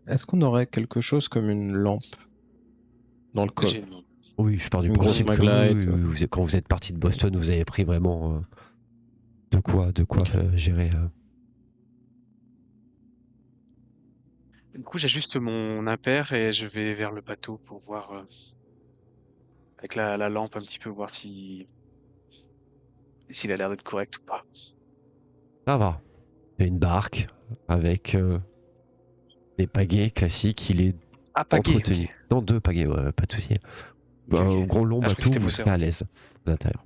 Est-ce qu'on aurait quelque chose comme une lampe dans le J'ai coffre? Oui, je pars du Une grosse principe que oui, maglite. quand vous êtes parti de Boston, vous avez pris vraiment de quoi Ok. gérer. Du coup, j'ajuste mon impair et je vais vers le bateau pour voir, avec la lampe un petit peu, voir s'il a l'air d'être correct ou pas. Ça va. Il y a une barque avec des pagaies classiques. Il est Ah, pagaie, ok. entretenu. Non, deux pagaies, ouais, pas de souci. Ok, ok. Un gros long Ah, je crois que bateau, c'était vous moteur, serez à ok. l'aise à l'intérieur.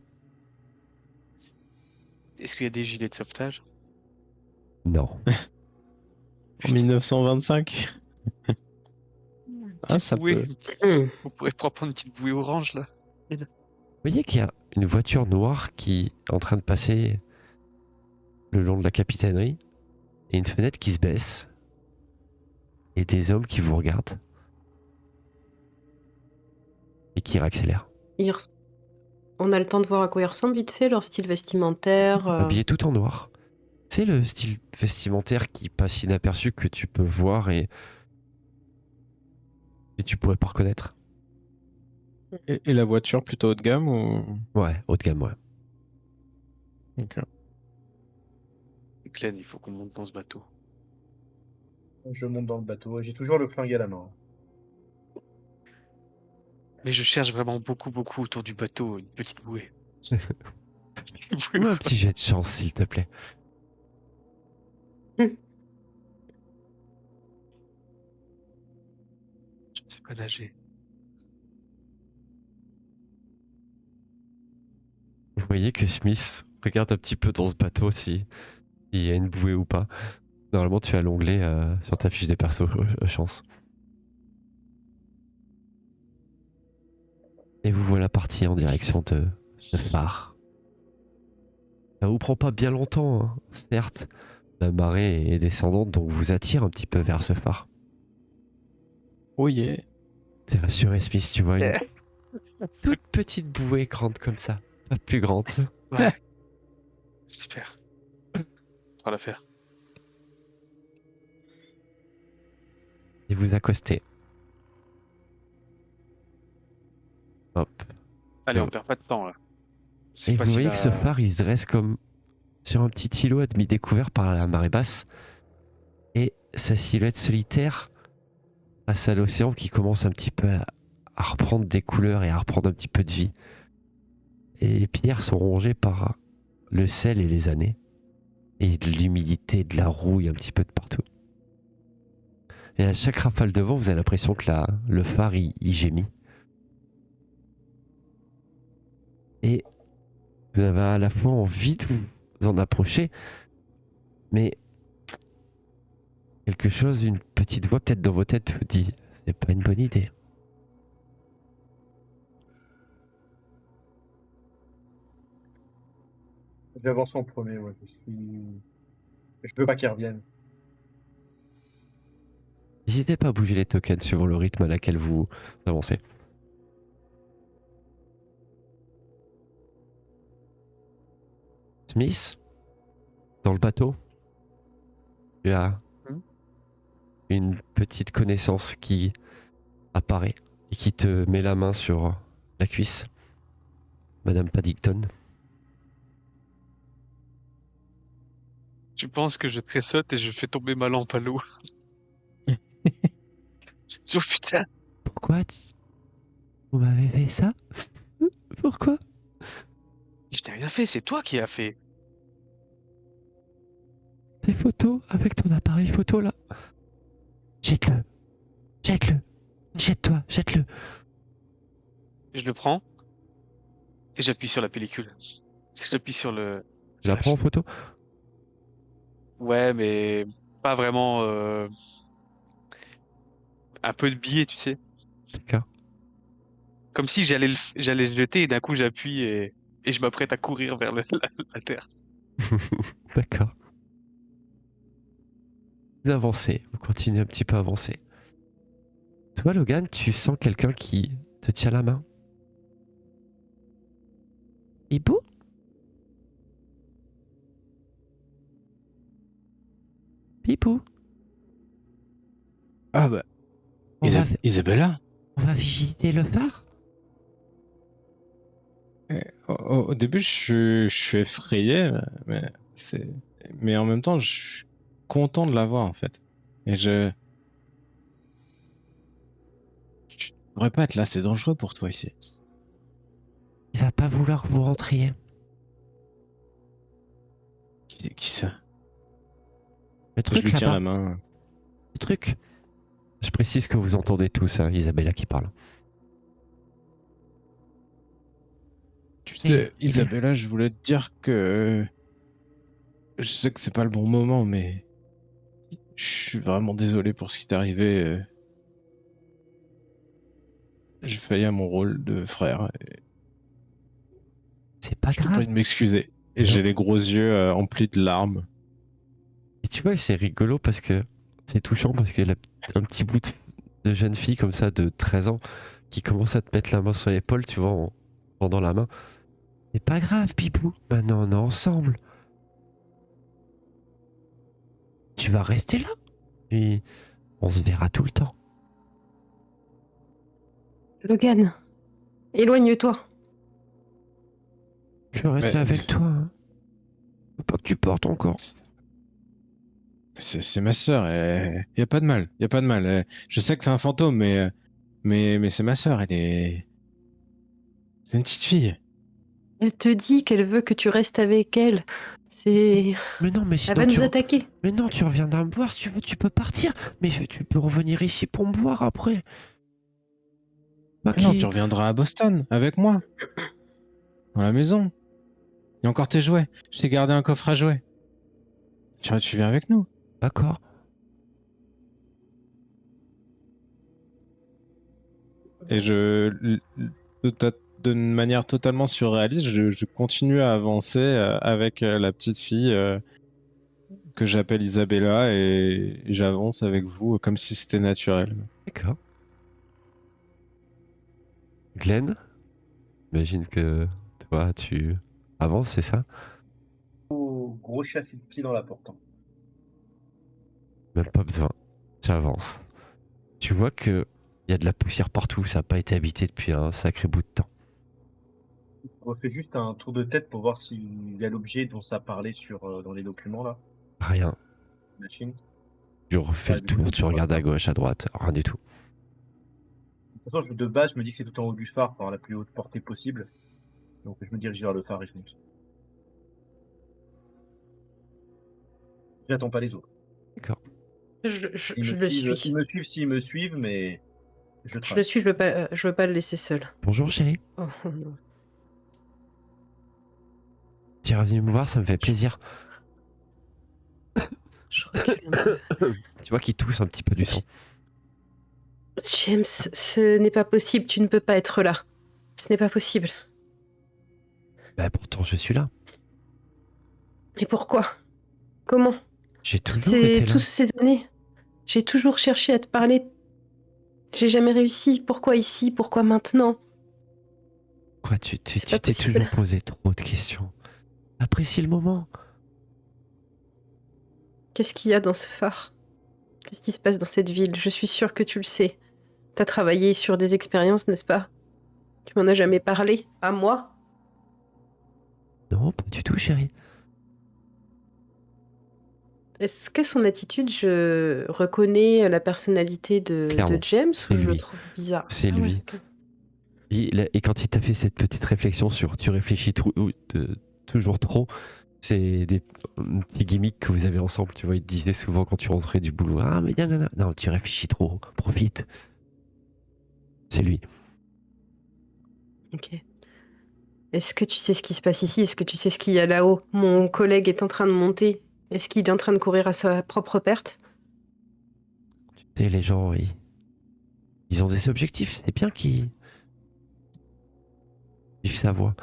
Est-ce qu'il y a des gilets de sauvetage? Non. En Putain, 1925? une Ah, petite ça bouée. peut. On pourrait prendre une petite bouée orange, là. Vous voyez qu'il y a une voiture noire qui est en train de passer le long de la capitainerie et une fenêtre qui se baisse et des hommes qui vous regardent et qui réaccélèrent. On a le temps de voir à quoi ils ressemblent vite fait, leur style vestimentaire. Habillés tout en noir. C'est le style vestimentaire qui passe inaperçu que tu peux voir et que tu pourrais pas reconnaître. Et la voiture plutôt haut de gamme ou. Ouais, haut de gamme, ouais. Ok. Glenn, il faut qu'on monte dans ce bateau. Je monte dans le bateau. J'ai toujours le flingue à la main. Mais je cherche vraiment beaucoup, beaucoup autour du bateau une petite bouée. Une bouée Fais-moi un orange. petit jet de chance, s'il te plaît. Je ne sais pas nager. Vous voyez que Smith regarde un petit peu dans ce bateau s'il y a une bouée ou pas. Normalement, tu as l'onglet sur ta fiche des persos, chance. Et vous voilà parti en direction de ce phare. Ça vous prend pas bien longtemps, hein. Certes. La marée est descendante, donc vous attire un petit peu vers ce phare. Oh yeah. T'es rassuré, Smith, tu vois une toute petite bouée grande comme ça. Pas plus grande. Ouais, super. On va la faire. Et vous accostez. Hop. Allez, Et on perd pas de temps là. Et C'est vous facile voyez que ce à. phare, il se dresse comme sur un petit îlot à demi découvert par la marée basse. Et sa silhouette solitaire face à l'océan qui commence un petit peu à reprendre des couleurs et à reprendre un petit peu de vie. Et les pierres sont rongées par le sel et les années. Et de l'humidité, de la rouille un petit peu de partout. Et à chaque rafale de vent, vous avez l'impression que le phare, il gémit. Et vous avez à la fois envie de vous en approcher, mais quelque chose, une petite voix peut-être dans vos têtes vous dit c'est pas une bonne idée. J'avance en premier, ouais. Je veux pas qu'il revienne. N'hésitez pas à bouger les tokens suivant le rythme à laquelle vous avancez. Smith, dans le bateau, tu as une petite connaissance qui apparaît et qui te met la main sur la cuisse. Madame Paddington. Tu penses que je tressaute et je fais tomber ma lampe à l'eau. Oh putain. Pourquoi vous m'avez fait ça? Pourquoi? Je n'ai rien fait, c'est toi qui as fait. Des photos avec ton appareil photo là. Jette-le. Jette-le. Jette-toi. Jette-le. Je le prends et j'appuie sur la pellicule. J'appuie sur le Je la prends en flash. photo. Ouais, mais pas vraiment. Un peu de biais, tu sais. D'accord. Comme si j'allais le jeter et d'un coup j'appuie et je m'apprête à courir vers la terre. D'accord. Vous avancez. Vous continuez un petit peu à avancer. Toi, Logan, tu sens quelqu'un qui te tient la main. Hibou? Hibou? Ah bah, On va, Isabella? on va visiter le phare? Au début, je suis effrayé, mais c'est, mais en même temps, je suis content de la voir en fait. Et tu devrais pas être là, c'est dangereux pour toi ici. Il va pas vouloir que vous rentriez. Qui ça? Le Je truc lui tiens là-bas. la main. Le truc. Je précise que vous entendez tous, hein, Isabella qui parle. Tu Et sais, il est- Isabella, je voulais te dire que je sais que c'est pas le bon moment, mais je suis vraiment désolé pour ce qui t'est arrivé. J'ai failli à mon rôle de frère. C'est pas Je te grave. prie de m'excuser. Et Non. j'ai les gros yeux emplis de larmes. Et tu vois, c'est rigolo parce que c'est touchant parce qu'il y a un petit bout de jeune fille comme ça de 13 ans qui commence à te mettre la main sur l'épaule, tu vois, en tendant la main. C'est pas grave, Pipou. Maintenant, on est ensemble. Tu vas rester là. Et on se verra tout le temps. Logan, éloigne-toi. Je vais rester Mais- avec toi. Hein. Faut pas que tu portes encore. C'est ma sœur. Y a pas de mal. Y a pas de mal. Je sais que c'est un fantôme, mais c'est ma sœur. C'est une petite fille. Elle te dit qu'elle veut que tu restes avec elle. C'est... Mais non, mais Elle sinon va tu... nous attaquer. Mais non, tu reviendras me boire si tu veux, tu peux partir. Mais tu peux revenir ici pour me boire après. Moi Non, qui... tu reviendras à Boston avec moi. Dans la maison. Il y a encore tes jouets. Je t'ai gardé un coffre à jouets. Tu viens avec nous. D'accord. Et de manière totalement surréaliste, je continue à avancer avec la petite fille que j'appelle Isabella et j'avance avec vous comme si c'était naturel. D'accord. Glenn, j'imagine que toi, tu avances, c'est ça? Gros châssis de pied dans la porte. Hein. Même pas besoin. Tu avances. Tu vois que Il y a de la poussière partout, ça n'a pas été habité depuis un sacré bout de temps. On refait juste un tour de tête pour voir s'il y a l'objet dont ça parlait dans les documents, là, Rien. machine. Tu refais Ouais, le du coup, je tour, me tu dis pas regardes ça. à gauche, à droite, rien du tout. De toute façon, de base, je me dis que c'est tout en haut du phare par la plus haute portée possible. Donc, je me dirige vers le phare et je monte. J'attends pas les autres. D'accord. Je le suis. Ils me suivent s'ils me suivent, mais je Je le trace. suis, je veux pas le laisser seul. Bonjour chérie, Oh, non. tu es revenu me voir, ça me fait plaisir. Je recule un peu. Tu vois qu'il tousse un petit peu du sang. James, ce n'est pas possible, tu ne peux pas être là. Ce n'est pas possible. Bah pourtant je suis là. Et pourquoi? Comment? J'ai toujours été là. Toutes ces années, j'ai toujours cherché à te parler. J'ai jamais réussi. Pourquoi ici? Pourquoi maintenant? Quoi, tu C'est pas t'es possible. toujours posé trop de questions. Apprécie le moment. Qu'est-ce qu'il y a dans ce phare? Qu'est-ce qui se passe dans cette ville? Je suis sûre que tu le sais. T'as travaillé sur des expériences, n'est-ce pas? Tu m'en as jamais parlé, à moi? Non, pas du tout chérie. Est-ce qu'à son attitude, je reconnais la personnalité de Clairement, James c'est ou je le lui. trouve bizarre? C'est Ah ouais, lui. ok. Et quand il t'a fait cette petite réflexion sur tu réfléchis toujours trop, c'est des petits gimmicks que vous avez ensemble. Tu vois, il te disait souvent quand tu rentrais du boulot, ah mais non, tu réfléchis trop, profite. C'est lui. Ok. Est-ce que tu sais ce qui se passe ici? Est-ce que tu sais ce qu'il y a là-haut? Mon collègue est en train de monter. Est-ce qu'il est en train de courir à sa propre perte? Et les gens, ils ont des objectifs. C'est bien qu'ils vivent sa voie.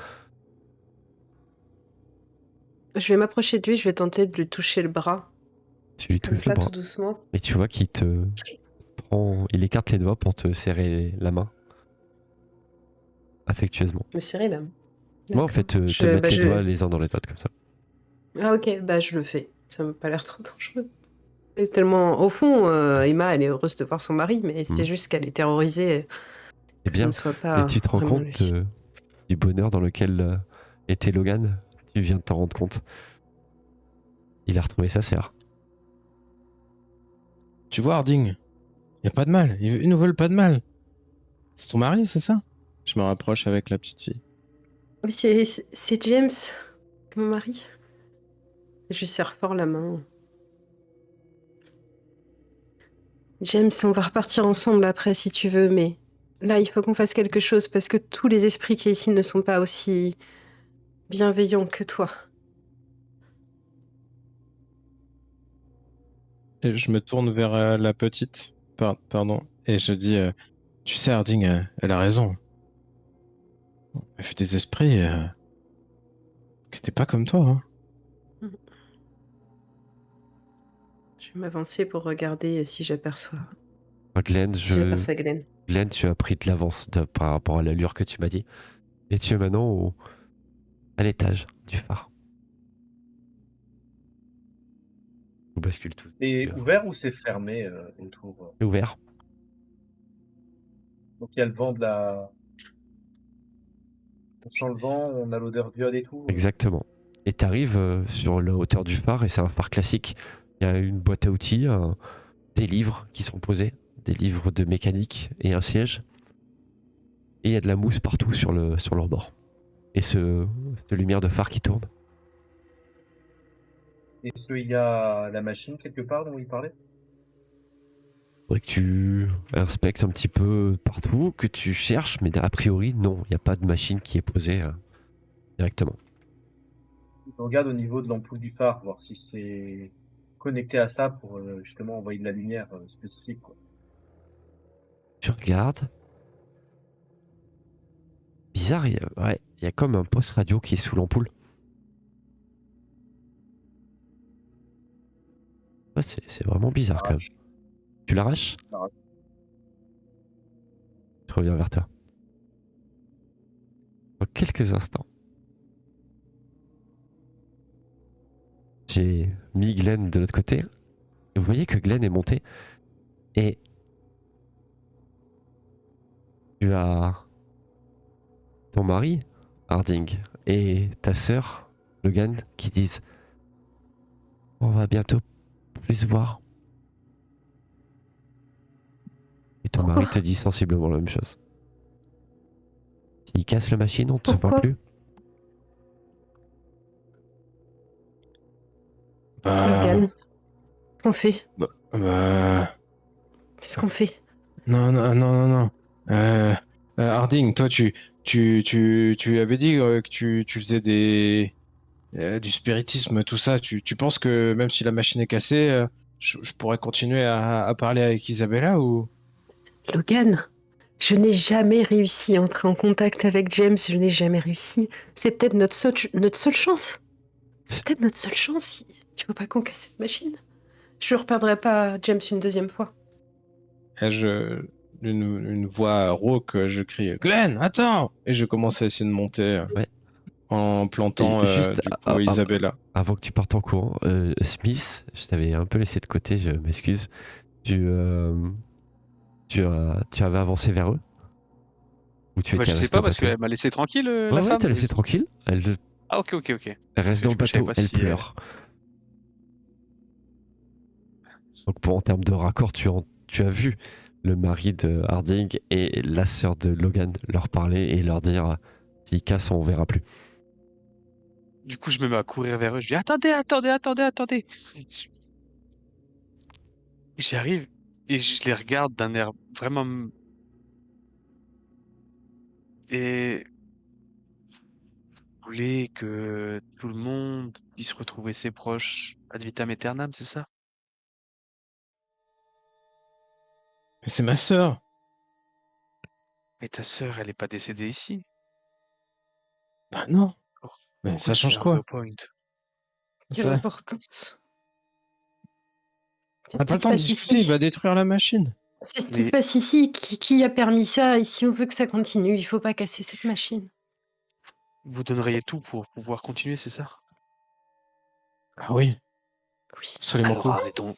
Je vais m'approcher de lui, je vais tenter de lui toucher le bras. Tu lui Comme touches le ça, bras. tout doucement. Et tu vois qu'il te prend, il écarte les doigts pour te serrer la main. Affectueusement. Me serrer la main. Moi, en D'accord. fait, te mettre les doigts les uns dans les autres comme ça. Ah ok, bah je le fais. Ça m'a pas l'air trop dangereux. Et tellement, au fond, Emma, elle est heureuse de voir son mari, mais c'est juste qu'elle est terrorisée Eh que ce bien, ne soit et pas tu te rends vraiment compte lui. du bonheur dans lequel était Logan. Tu viens de t'en rendre compte. Il a retrouvé sa sœur. Tu vois, Harding, y a pas de mal. Ils nous veulent pas de mal. C'est ton mari, c'est ça? Je me rapproche avec la petite fille. Oui, c'est James, mon mari. Je lui serre fort la main. James, on va repartir ensemble après si tu veux, mais là, il faut qu'on fasse quelque chose parce que tous les esprits qui ici ne sont pas aussi bienveillants que toi. Et je me tourne vers la petite, pardon, et je dis, tu sais, Harding, elle a raison. Elle fait des esprits qui n'étaient pas comme toi. Hein. Je vais m'avancer pour regarder si j'aperçois. Glenn, Si j'aperçois Glenn. Glenn, tu as pris de l'avance par rapport à l'allure que tu m'as dit. Et tu es maintenant à l'étage du phare. On bascule tous. C'est ouvert ou c'est fermé autour? C'est ouvert. Donc il y a le vent de la. On sent le vent, on a l'odeur d'iode et tout. Exactement. Et tu arrives sur la hauteur du phare et c'est un phare classique. Il y a une boîte à outils, des livres qui sont posés, des livres de mécanique et un siège. Et il y a de la mousse partout sur leur bord. Et cette lumière de phare qui tourne. Est-ce qu'il y a la machine quelque part dont il parlait? Faudrait que tu inspectes un petit peu partout, que tu cherches, mais a priori, non, il n'y a pas de machine qui est posée directement. Je regarde au niveau de l'ampoule du phare, voir si c'est connecté à ça pour justement envoyer de la lumière spécifique, quoi. Tu regardes. Bizarre, il y a comme un poste radio qui est sous l'ampoule. Ouais, c'est vraiment bizarre quand même. Tu l'arraches? Je reviens vers toi. Dans quelques instants. J'ai mis Glenn de l'autre côté. Et vous voyez que Glenn est monté. Et Tu as ton mari, Harding, et ta sœur, Logan, qui disent on va bientôt plus se voir. Et ton Pourquoi? mari te dit sensiblement la même chose. S'il casse la machine, on ne se voit Pourquoi? plus. Logan, qu'est-ce qu'on fait? Bah, Qu'est-ce qu'on fait? non, non, non, non, non. Harding, toi, tu avais dit que tu faisais du spiritisme, tout ça. Tu penses que même si la machine est cassée, je pourrais continuer à parler avec Isabella ou... Logan, je n'ai jamais réussi à entrer en contact avec James, je n'ai jamais réussi. C'est peut-être notre seule chance. C'est peut-être notre seule chance. Il faut pas qu'on casse cette machine. Je ne reperdrai pas James une deuxième fois. Et une voix rauque, je crie Glenn, attends! Et je commence à essayer de monter Ouais. en plantant Et juste du coup Isabella. avant que tu partes en courant, Smith, je t'avais un peu laissé de côté, je m'excuse. Tu avais avancé vers eux? Ou tu Bah, étais je sais resté pas au parce bateau? qu'elle m'a laissé tranquille, Ouais, la ouais, femme. t'as laissé tranquille. Ah, ok. Elle Parce reste que dans du le coup, je savais bateau, pas elle si. pleure. Donc en termes de raccord, tu as vu le mari de Harding et la sœur de Logan leur parler et leur dire s'ils cassent, on verra plus. Du coup, je me mets à courir vers eux. Je dis attendez. J'arrive et je les regarde d'un air vraiment. Et vous voulez que tout le monde puisse retrouver ses proches ad vitam aeternam, c'est ça? Mais c'est ma sœur! Mais ta sœur, elle est pas décédée ici. Bah non! Pour- Mais Pourquoi ça tu fais change un quoi? PowerPoint? Quelle Ça... importance. On C'est n'a ce pas qui le se temps de passe discuter, il ici. va détruire la machine. C'est ce qui se Mais passe ici. Qui a permis ça? Et si on veut que ça continue, il faut pas casser cette machine. vous donneriez tout pour pouvoir continuer, c'est ça? Ah oui, Oui. absolument Alors tout. arrêtons.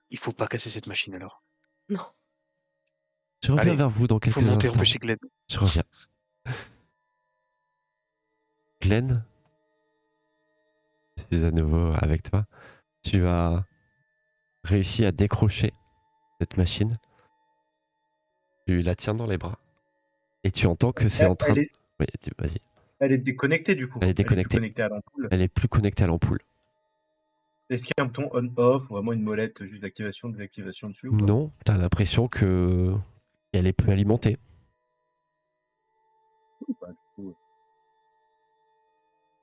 Il faut pas casser cette machine alors. Non. Je reviens Allez, vers vous dans il faut quelques monter instants. empêcher Glenn. Je reviens. Glenn, je suis à nouveau avec toi. Tu as réussi à décrocher cette machine. Tu la tiens dans les bras. Et tu entends que c'est en train Elle de... est, Oui, vas-y. elle est déconnectée du coup. Elle est Elle est plus déconnectée. connectée à l'ampoule. Elle est plus connectée à l'ampoule. Est-ce qu'il y a un bouton on-off ou vraiment une molette juste d'activation, désactivation dessus ou pas? Non, t'as l'impression que elle est plus alimentée. Bah, du coup,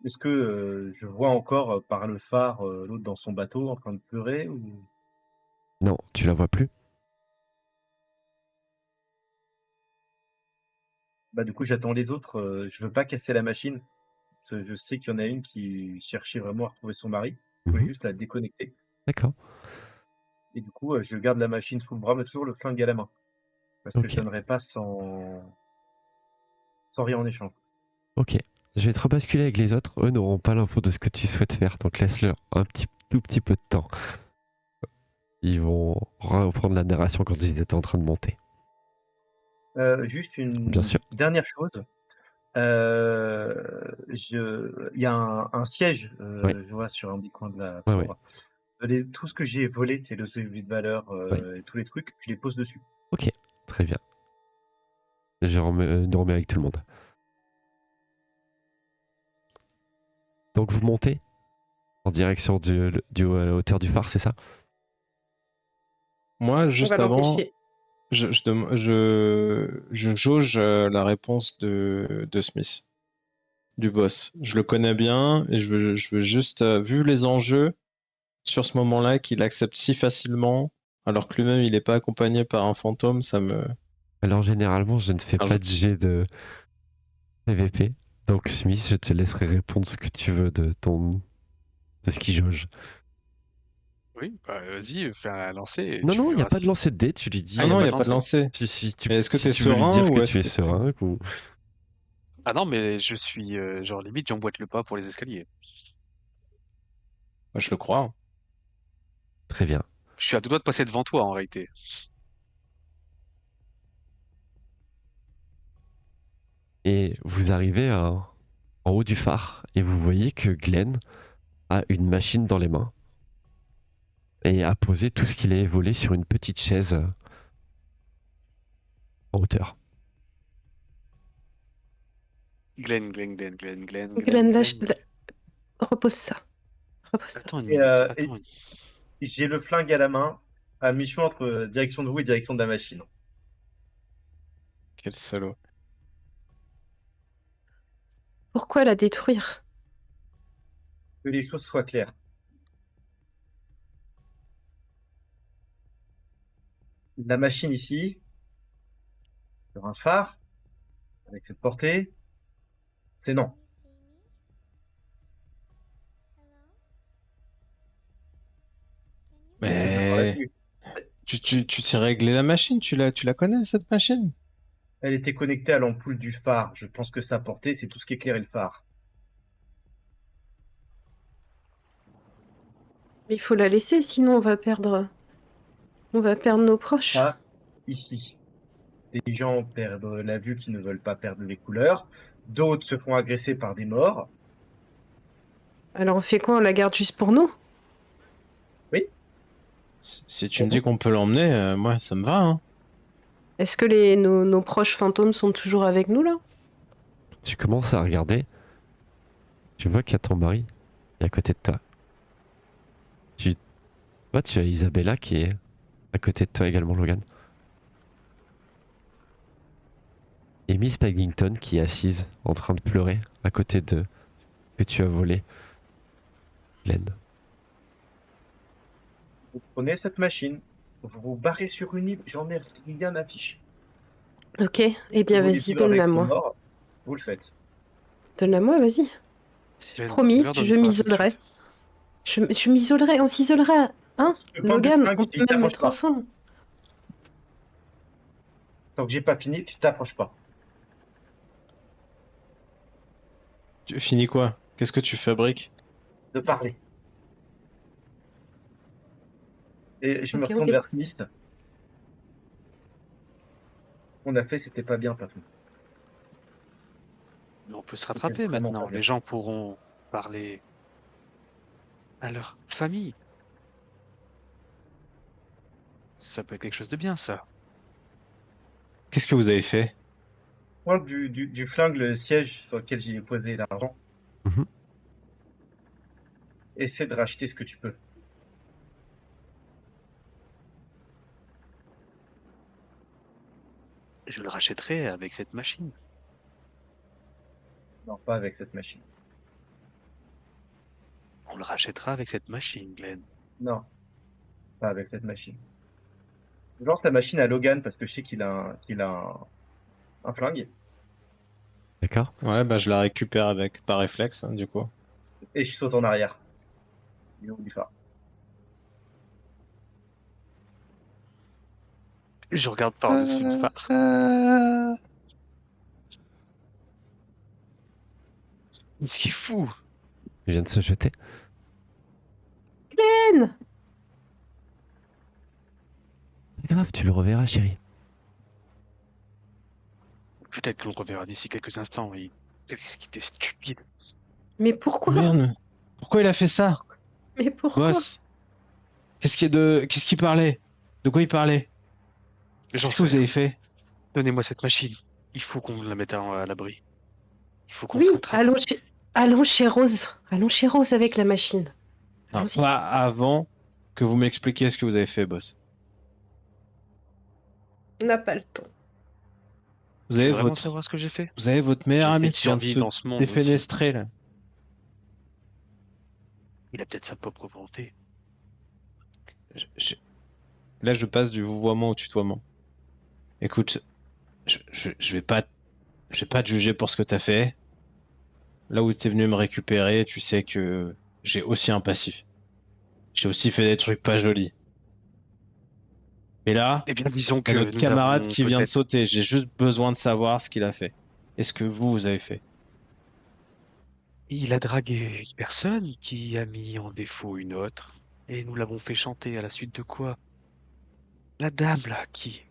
est-ce que je vois encore par le phare l'autre dans son bateau en train de pleurer ou... Non, tu la vois plus. Bah, du coup, j'attends les autres. Je veux pas casser la machine. Parce que je sais qu'il y en a une qui cherchait vraiment à retrouver son mari. Je voulais Mhm. juste la déconnecter. D'accord. Et du coup, je garde la machine sous le bras, mais toujours le flingue à la main. Parce que je Ok. donnerai pas sans rien en échange. Ok. Je vais te rebasculer avec les autres. Eux n'auront pas l'info de ce que tu souhaites faire, donc laisse-leur tout petit peu de temps. Ils vont reprendre la narration quand ils étaient en train de monter. Juste Bien une sûr. dernière chose. Il y a un siège, Ouais. je vois sur un des coins de la Ouais, ouais. tour. Tout ce que j'ai volé, c'est le celui de valeur Ouais. et tous les trucs, je les pose dessus. Ok. Très bien. Je remets avec tout le monde. Donc vous montez en direction à la hauteur du phare, c'est ça? Moi, On juste va avant, l'empêcher. je jauge la réponse de Smith, du boss. Je le connais bien et je veux juste, vu les enjeux sur ce moment-là, qu'il accepte si facilement, alors que lui-même il n'est pas accompagné par un fantôme, ça me. Alors généralement, je ne fais Alors, pas de jet de PVP. Donc Smith, je te laisserai répondre ce que tu veux de ce qui jauge. Oui, bah, vas-y, fais un lancer et Non, tu non, il n'y a verras pas de si. lancer de dés, tu lui Ah, Ah il dis. n'y a non, il pas n'y de a pas de lancer. lancer. Si Est-ce que si t'es tu veux lui serein dire que ou tu est-ce es que serein ou... Ah non, mais je suis genre limite, j'emboîte le pas pour les escaliers. je le crois. Très bien. Je suis à deux doigts de passer devant toi en réalité. Et vous arrivez en haut du phare et vous voyez que Glenn a une machine dans les mains et a posé tout ce qu'il avait volé sur une petite chaise en hauteur. Glenn, Glenn, Glenn, Glenn, Glenn, Glenn, Glenn, Glenn. repose ça. Repose ça. Attends une Et, minute. Attends une... j'ai le flingue à la main, à mi-chemin entre direction de vous et direction de la machine. Quel salaud. Pourquoi la détruire? Que les choses soient claires. La machine ici, sur un phare, avec cette portée, c'est non. Je veux savoir la Mais tenue. tu sais régler la machine, tu la connais cette machine? Elle était connectée à l'ampoule du phare. Je pense que sa portée, c'est tout ce qui éclairait le phare. Mais il faut la laisser, sinon on va perdre nos proches. Ça, ici. Des gens perdent la vue qui ne veulent pas perdre les couleurs. D'autres se font agresser par des morts. Alors on fait quoi? On la garde juste pour nous? Oui, Si tu me dis qu'on peut l'emmener, moi ça me va, hein. Est-ce que nos proches fantômes sont toujours avec nous là? Tu commences à regarder, tu vois qu'il y a ton mari est à côté de toi. Tu vois, tu as Isabella qui est à côté de toi également, Logan. Et Miss Paddington qui est assise en train de pleurer à côté de ce que tu as volé, Glenn. vous prenez cette machine, vous vous barrez sur une île, j'en ai rien à fiche. Ok, eh Si bien vous voulez vas-y, vivre avec donne-la les moi. morts, vous le faites. Donne-la moi, vas-y. Glenn, ne Promis, leur je donne pas tout de m'isolerai. suite. Je m'isolerai, on s'isolera. Hein? Je te pointe du Logan, flingue, on tu peut même t'approches être pas. ensemble. Tant que j'ai pas fini, tu t'approches pas. Tu finis quoi? Qu'est-ce que tu fabriques? De parler. Et je me Ok, on retourne vers t'écoute. Smith. On a fait, c'était pas bien, patron. Mais on peut se C'était rattraper vraiment pas maintenant. bien. Les gens pourront parler à leur famille. Ça peut être quelque chose de bien, ça. Qu'est-ce que vous avez fait? Pointe du flingue le siège sur lequel j'ai posé l'argent. Mhm. Essaie de racheter ce que tu peux. Je le rachèterai avec cette machine. Non, pas avec cette machine. On le rachètera avec cette machine, Glenn. Non, pas avec cette machine. Je lance la machine à Logan parce que je sais qu'il a un flingue. D'accord? Ouais, bah je la récupère avec par réflexe, hein, du coup. Et je saute en arrière. Du haut du phare. Je regarde par-dessus le phare. Ce qui est fou. Il vient de se jeter. Glenn! Pas grave, tu le reverras, chérie. Peut-être qu'on le reverra d'ici quelques instants. Qu'est-ce qui était stupide. Mais pourquoi? Merde. Pourquoi il a fait ça? Mais pourquoi? Boss, qu'est-ce qu'il parlait? De quoi il parlait? J'en Qu'est-ce que sais vous rien. avez fait? Donnez-moi cette machine. Il faut qu'on la mette à l'abri. Il faut qu'on se Oui, rattrape. allons chez Rose. Allons chez Rose avec la machine. Non, Allons-y. pas avant que vous m'expliquiez ce que vous avez fait, boss. On n'a pas le temps. Vous Tu avez veux vraiment votre, savoir ce que j'ai fait? vous avez votre meilleur J'ai essayé ami de qui vient de survivre se dans ce monde aussi. défenestrer, là. Il a peut-être sa propre volonté. Je- je- Là, je passe du vouvoiement au tutoiement. Écoute, je vais pas te juger pour ce que t'as fait. Là où t'es venu me récupérer, tu sais que j'ai aussi un passif. J'ai aussi fait des trucs pas jolis. Mais là, Eh bien, disons il y a que notre nous camarade avons qui vient de peut-être... sauter. J'ai juste besoin de savoir ce qu'il a fait. Est-ce que vous avez fait? Il a dragué une personne qui a mis en défaut une autre. Et nous l'avons fait chanter à la suite de quoi? La dame, là, qui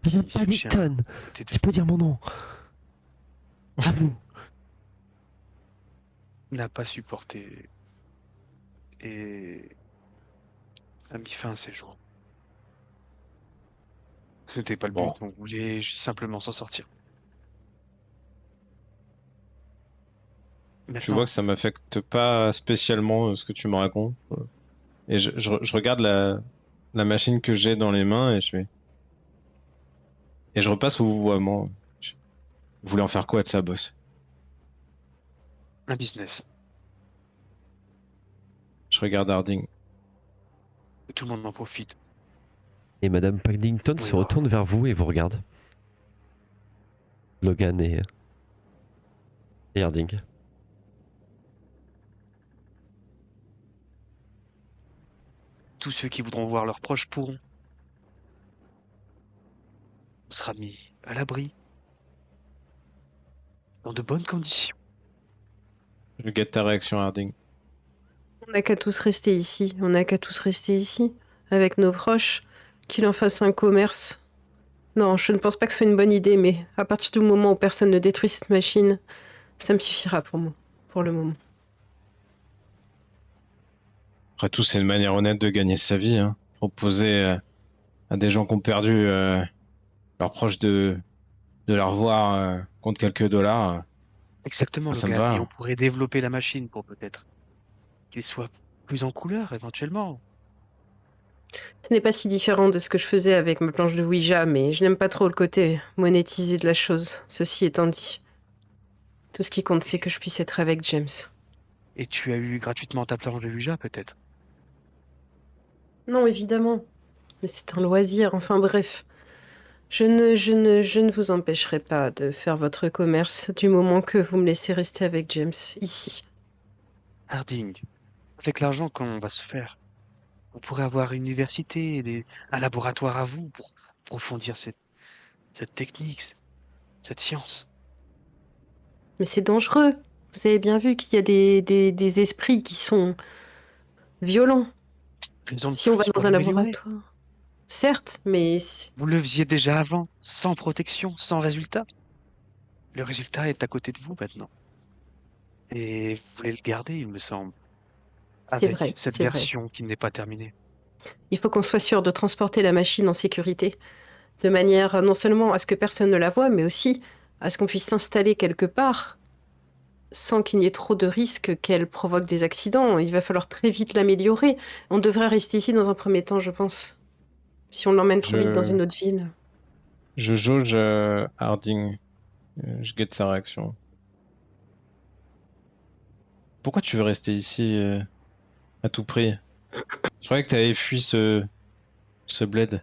Madame ce chien, Paddington, était de... tu peux dire mon nom. À vous. n'a pas supporté et a mis fin à ses jours. Ce n'était pas le Bon, but, on voulait juste simplement s'en sortir. tu vois Maintenant, que ça m'affecte pas spécialement ce que tu me racontes. Et je regarde la machine que j'ai dans les mains et je repasse au vouvoiement. Je- Vous voulez en faire quoi de ça, boss? un business. Je regarde Harding. Et tout le monde en profite. Et Madame Paddington Oui, se retourne vers vous et vous regarde. Logan et Harding. Tous ceux qui voudront voir leurs proches pourront. On sera mis à l'abri, dans de bonnes conditions. Je guette ta réaction, Harding. On n'a qu'à tous rester ici. On n'a qu'à tous rester ici. Avec nos proches. Qu'il en fasse un commerce. Non, je ne pense pas que ce soit une bonne idée, mais à partir du moment où personne ne détruit cette machine, ça me suffira pour moi. Pour le moment. Après tout, c'est une manière honnête de gagner sa vie, hein. Proposer à des gens qui ont perdu leurs proches de la revoir contre quelques dollars, Exactement, moi, ça me Logan. Et on va. pourrait développer la machine pour peut-être qu'il soit plus en couleur, éventuellement. Ce n'est pas si différent de ce que je faisais avec ma planche de Ouija, mais je n'aime pas trop le côté monétisé de la chose. Ceci étant dit, tout ce qui compte, c'est que je puisse être avec James. Et tu as eu gratuitement ta planche de Ouija, peut-être. Non, évidemment. Mais c'est un loisir, enfin bref. Je ne vous empêcherai pas de faire votre commerce du moment que vous me laissez rester avec James ici. Harding, avec l'argent qu'on va se faire, on pourrait avoir une université, un laboratoire à vous pour approfondir cette technique, cette science. Mais c'est dangereux. Vous avez bien vu qu'il y a des esprits qui sont violents. Raison de Si on va plus pour dans un l'améliorer. laboratoire. Certes, mais Vous le faisiez déjà avant, sans protection, sans résultat. Le résultat est à côté de vous maintenant. Et vous voulez le garder, il me semble, c'est avec vrai, cette c'est vrai. version qui n'est pas terminée. Il faut qu'on soit sûr de transporter la machine en sécurité, de manière non seulement à ce que personne ne la voie, mais aussi à ce qu'on puisse s'installer quelque part sans qu'il n'y ait trop de risques qu'elle provoque des accidents. Il va falloir très vite l'améliorer. On devrait rester ici dans un premier temps, je pense. Si on l'emmène trop vite dans Je, une autre ville. je jauge Harding. Je guette sa réaction. Pourquoi tu veux rester ici à tout prix? Je croyais que tu avais fui ce bled.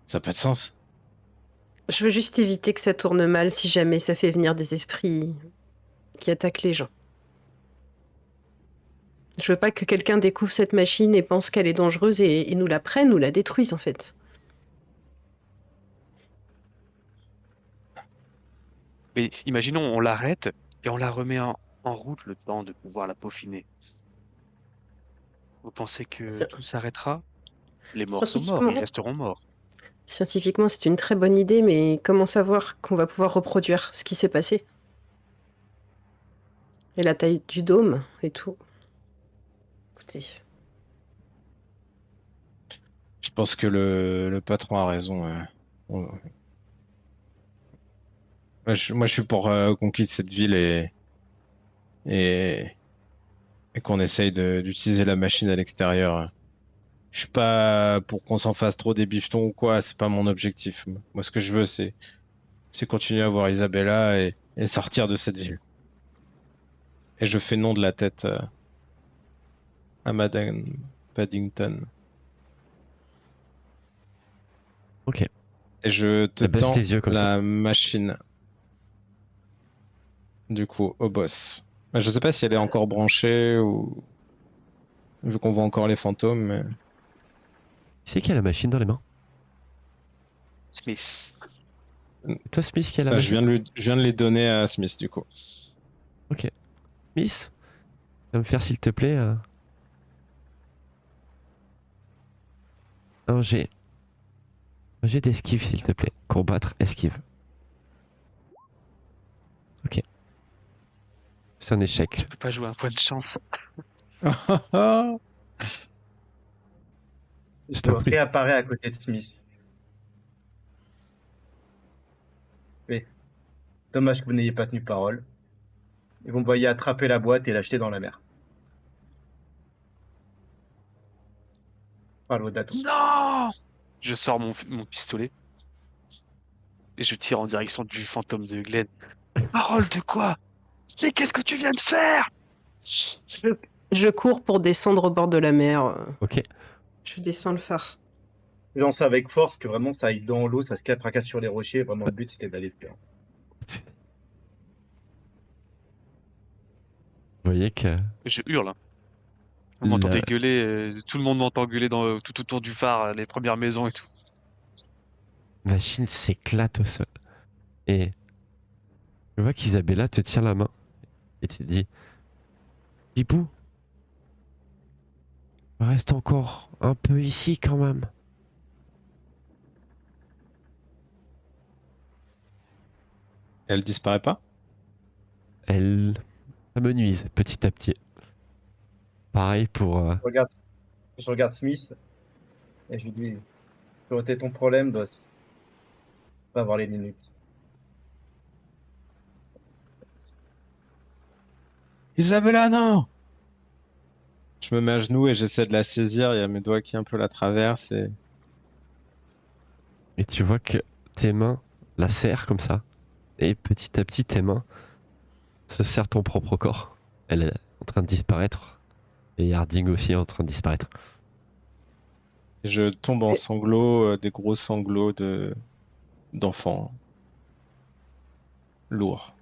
Ça n'a pas de sens. Je veux juste éviter que ça tourne mal si jamais ça fait venir des esprits qui attaquent les gens. Je veux pas que quelqu'un découvre cette machine et pense qu'elle est dangereuse et nous la prenne ou la détruise en fait. Mais imaginons, on l'arrête et on la remet en route le temps de pouvoir la peaufiner. Vous pensez que tout s'arrêtera? Les morts sont morts, ils Scientifiquement, resteront morts. scientifiquement, c'est une très bonne idée, mais comment savoir qu'on va pouvoir reproduire ce qui s'est passé? Et la taille du dôme et tout. Écoutez, Je pense que le patron a raison. On- moi, je suis pour qu'on quitte cette ville et, et qu'on essaye d'utiliser la machine à l'extérieur. Je suis pas pour qu'on s'en fasse trop des bifetons ou quoi, c'est pas mon objectif. Moi, ce que je veux, c'est continuer à voir Isabella et sortir de cette ville. Et je fais nom de la tête à Madame Paddington. Ok. Et je te Elle baisse tends les yeux comme ça. la machine, du coup, au boss. Je sais pas si elle est encore branchée ou vu qu'on voit encore les fantômes, mais Qui c'est qui a la machine dans les mains? Smith, C'est toi, Smith, qui a la bah, machine? je viens de les donner à Smith, du coup. Ok. Smith, tu vas me faire, s'il te plaît, un jet. Un jet d'esquive, s'il te plaît. Combattre, esquive. C'est un échec. Tu peux pas jouer un point de chance. Ah, Je Je t'en prie. réapparais à côté de Smith. Mais dommage que vous n'ayez pas tenu parole. Et vous me voyez attraper la boîte et l'acheter dans la mer. Par l'Odato. Non! Je sors mon pistolet et je tire en direction du fantôme de Glenn. Parole de quoi? Mais qu'est-ce que tu viens de faire? Je cours pour descendre au bord de la mer. Ok. Je descends le phare. Je lance avec force, que vraiment ça aille dans l'eau, ça se fracasse sur les rochers. Vraiment, le but c'était d'aller se faire. Vous voyez que Je hurle. Hein. Vous La- m'entendez gueuler, tout le monde m'entend gueuler tout autour du phare, les premières maisons et tout. machine s'éclate au sol. Et tu vois qu'Isabella te tient la main et te dit Bibou, reste encore un peu ici quand même. Elle disparaît pas? Elle amenuise petit à petit. Pareil pour. Je regarde Smith et je lui dis, ça aurait été ton problème, boss. Va voir les limites. Isabella, non! Je me mets à genoux et j'essaie de la saisir. Il y a mes doigts qui un peu la traversent. Et tu vois que tes mains la serrent comme ça. Et petit à petit, tes mains se serrent ton propre corps. Elle est en train de disparaître. Et Harding aussi est en train de disparaître. Et je tombe en sanglots, des gros sanglots d'enfants. Lourds.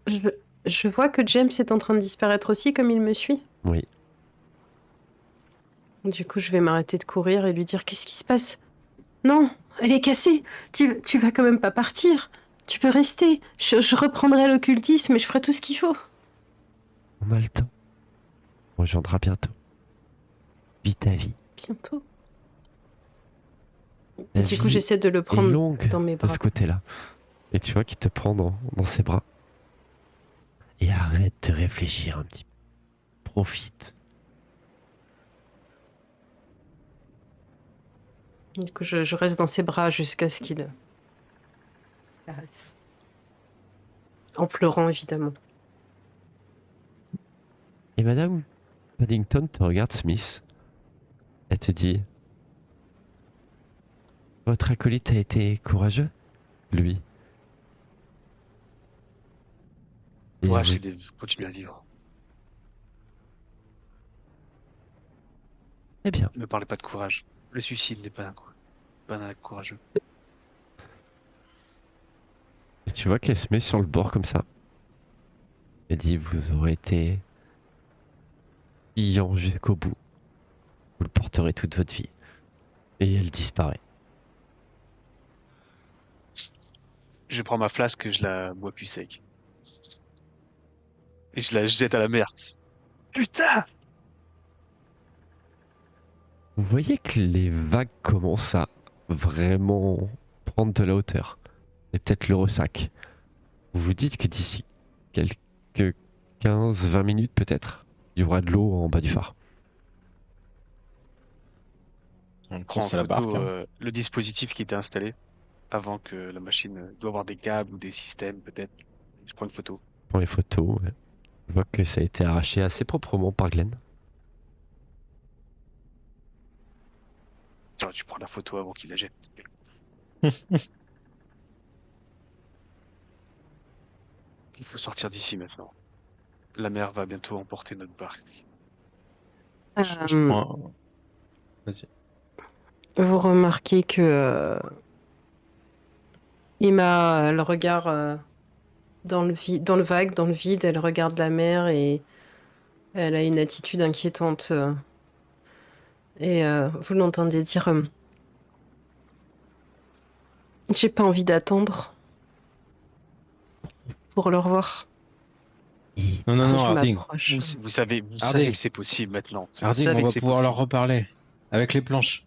Je vois que James est en train de disparaître aussi, comme il me suit. Oui. Du coup, je vais m'arrêter de courir et lui dire qu'est-ce qui se passe? Non, elle est cassée. Tu vas quand même pas partir. Tu peux rester. Je reprendrai l'occultisme et je ferai tout ce qu'il faut. On a le temps. On rejoindra bientôt. Vis ta vie. Bientôt. La Du coup, vie j'essaie de le est prendre longue dans mes de bras. ce côté-là. Et tu vois qu'il te prend dans ses bras. Et arrête de réfléchir un petit peu. Profite. Du coup, je reste dans ses bras jusqu'à ce qu'il disparaisse. En pleurant, évidemment. Et Madame Paddington te regarde, Smith. Elle te dit Votre acolyte a été courageux, lui. Et Courage, oui. c'est de continuer à vivre. Eh bien, Ne me parlez pas de courage. Le suicide n'est pas un acte courageux. et tu vois qu'elle se met sur le bord comme ça. Elle dit Vous aurez été brillant jusqu'au bout. Vous le porterez toute votre vie. Et elle disparaît. Je prends ma flasque et je la bois plus sec. Et je la jette à la mer. Putain! Vous voyez que les vagues commencent à vraiment prendre de la hauteur. Et peut-être le ressac. Vous vous dites que d'ici quelques 15-20 minutes peut-être, il y aura de l'eau en bas du phare. On Prends en pense à la photo barque. Hein. le dispositif qui était installé avant que la machine doit avoir des câbles ou des systèmes peut-être. Je prends une photo. Je prends les photos. Je vois que ça a été arraché assez proprement par Glenn. Tiens, tu prends la photo avant qu'il la jette. Il faut sortir d'ici maintenant. La mer va bientôt emporter notre barque. Je prends. Vas-y. Vous remarquez que Emma a le regard dans le vague, dans le vide, elle regarde la mer et elle a une attitude inquiétante. Et vous l'entendez dire j'ai pas envie d'attendre pour le revoir. Et Non, Si non, je Harding. m'approche. Vous savez Harding. que c'est possible maintenant. Vous Harding, savez on que va c'est pouvoir leur possible. reparler. Avec les planches.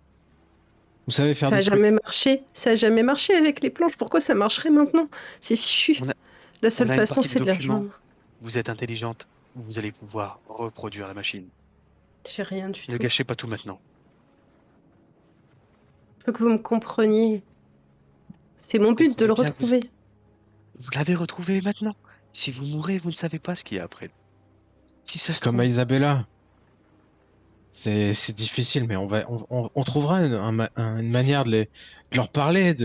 Vous savez faire Ça a des trucs. jamais marché. Ça a jamais marché avec les planches. Pourquoi ça marcherait maintenant? C'est fichu. On a- La seule on a une façon, partie des c'est de les documents. rejoindre. Vous êtes intelligente, vous allez pouvoir reproduire la machine. J'ai rien du Ne tout. gâchez pas tout maintenant. Faut que vous me compreniez. C'est mon but de Comprenez le bien, retrouver. vous l'avez retrouvé maintenant. Si vous mourrez, vous ne savez pas ce qu'il y a après. Si ça C'est se comme à trouve, Isabella. C'est difficile, mais on trouvera une manière de leur parler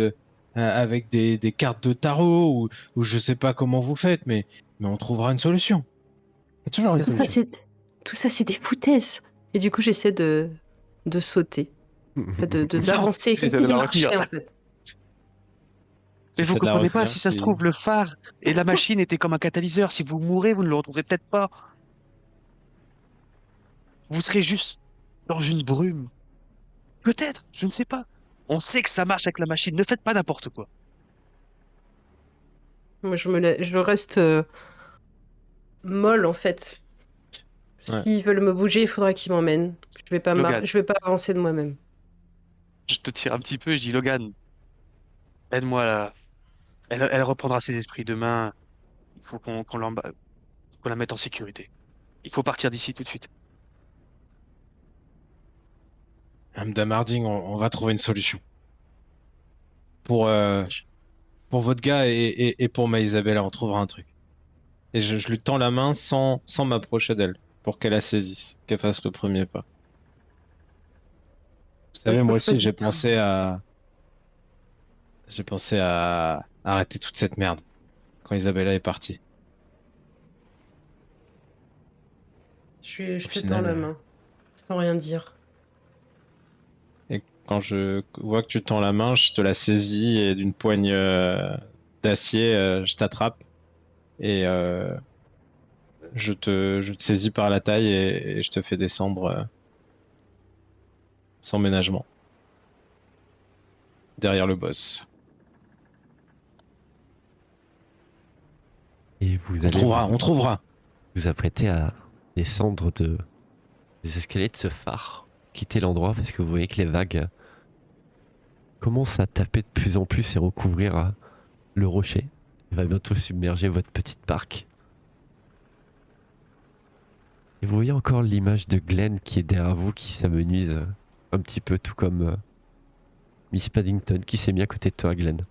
avec des cartes de tarot ou je sais pas comment vous faites, mais on trouvera une solution. Il y a toujours une Tout ça, solution. tout ça, c'est des foutaises. Et du coup, j'essaie de sauter. Enfin, d'avancer, comme j'essaie si de je la retenir. marchais, en fait. Mais vous J'essaie de la comprenez pas, retenir. si ça se trouve, le phare et la machine étaient comme un catalyseur. Si vous mourrez, vous ne le retrouverez peut-être pas. Vous serez juste dans une brume. Peut-être, je ne sais pas. On sait que ça marche avec la machine. Ne faites pas n'importe quoi. Moi, je reste molle, en fait. Ouais. S'ils veulent me bouger, il faudra qu'ils m'emmènent. Logan, Je vais pas avancer de moi-même. je te tire un petit peu et je dis Logan, aide-moi là. Elle reprendra ses esprits demain. Il faut qu'on la mette en sécurité. Il faut partir d'ici tout de suite. Madame Harding, on va trouver une solution. Pour, euh, Je- pour votre gars et pour ma Isabella, on trouvera un truc. Et je lui tends la main sans m'approcher d'elle, pour qu'elle la saisisse, qu'elle fasse le premier pas. Vous Je savez, moi bouge pas aussi, du tout. j'ai pensé à arrêter toute cette merde quand Isabella est partie. Je Au te tends la final, main, sans rien dire. et quand je vois que tu tends la main, je te la saisis et d'une poigne d'acier, je t'attrape et je te saisis par la taille et je te fais descendre sans ménagement derrière le boss. Et vous allez On trouvera. vous apprêter à descendre des escaliers de ce phare, quitter l'endroit parce que vous voyez que les vagues commencent à taper de plus en plus et recouvrir le rocher. Il va bientôt submerger votre petite barque. Et vous voyez encore l'image de Glenn qui est derrière vous, qui s'amenuise un petit peu, tout comme Miss Paddington qui s'est mis à côté de toi, Glenn.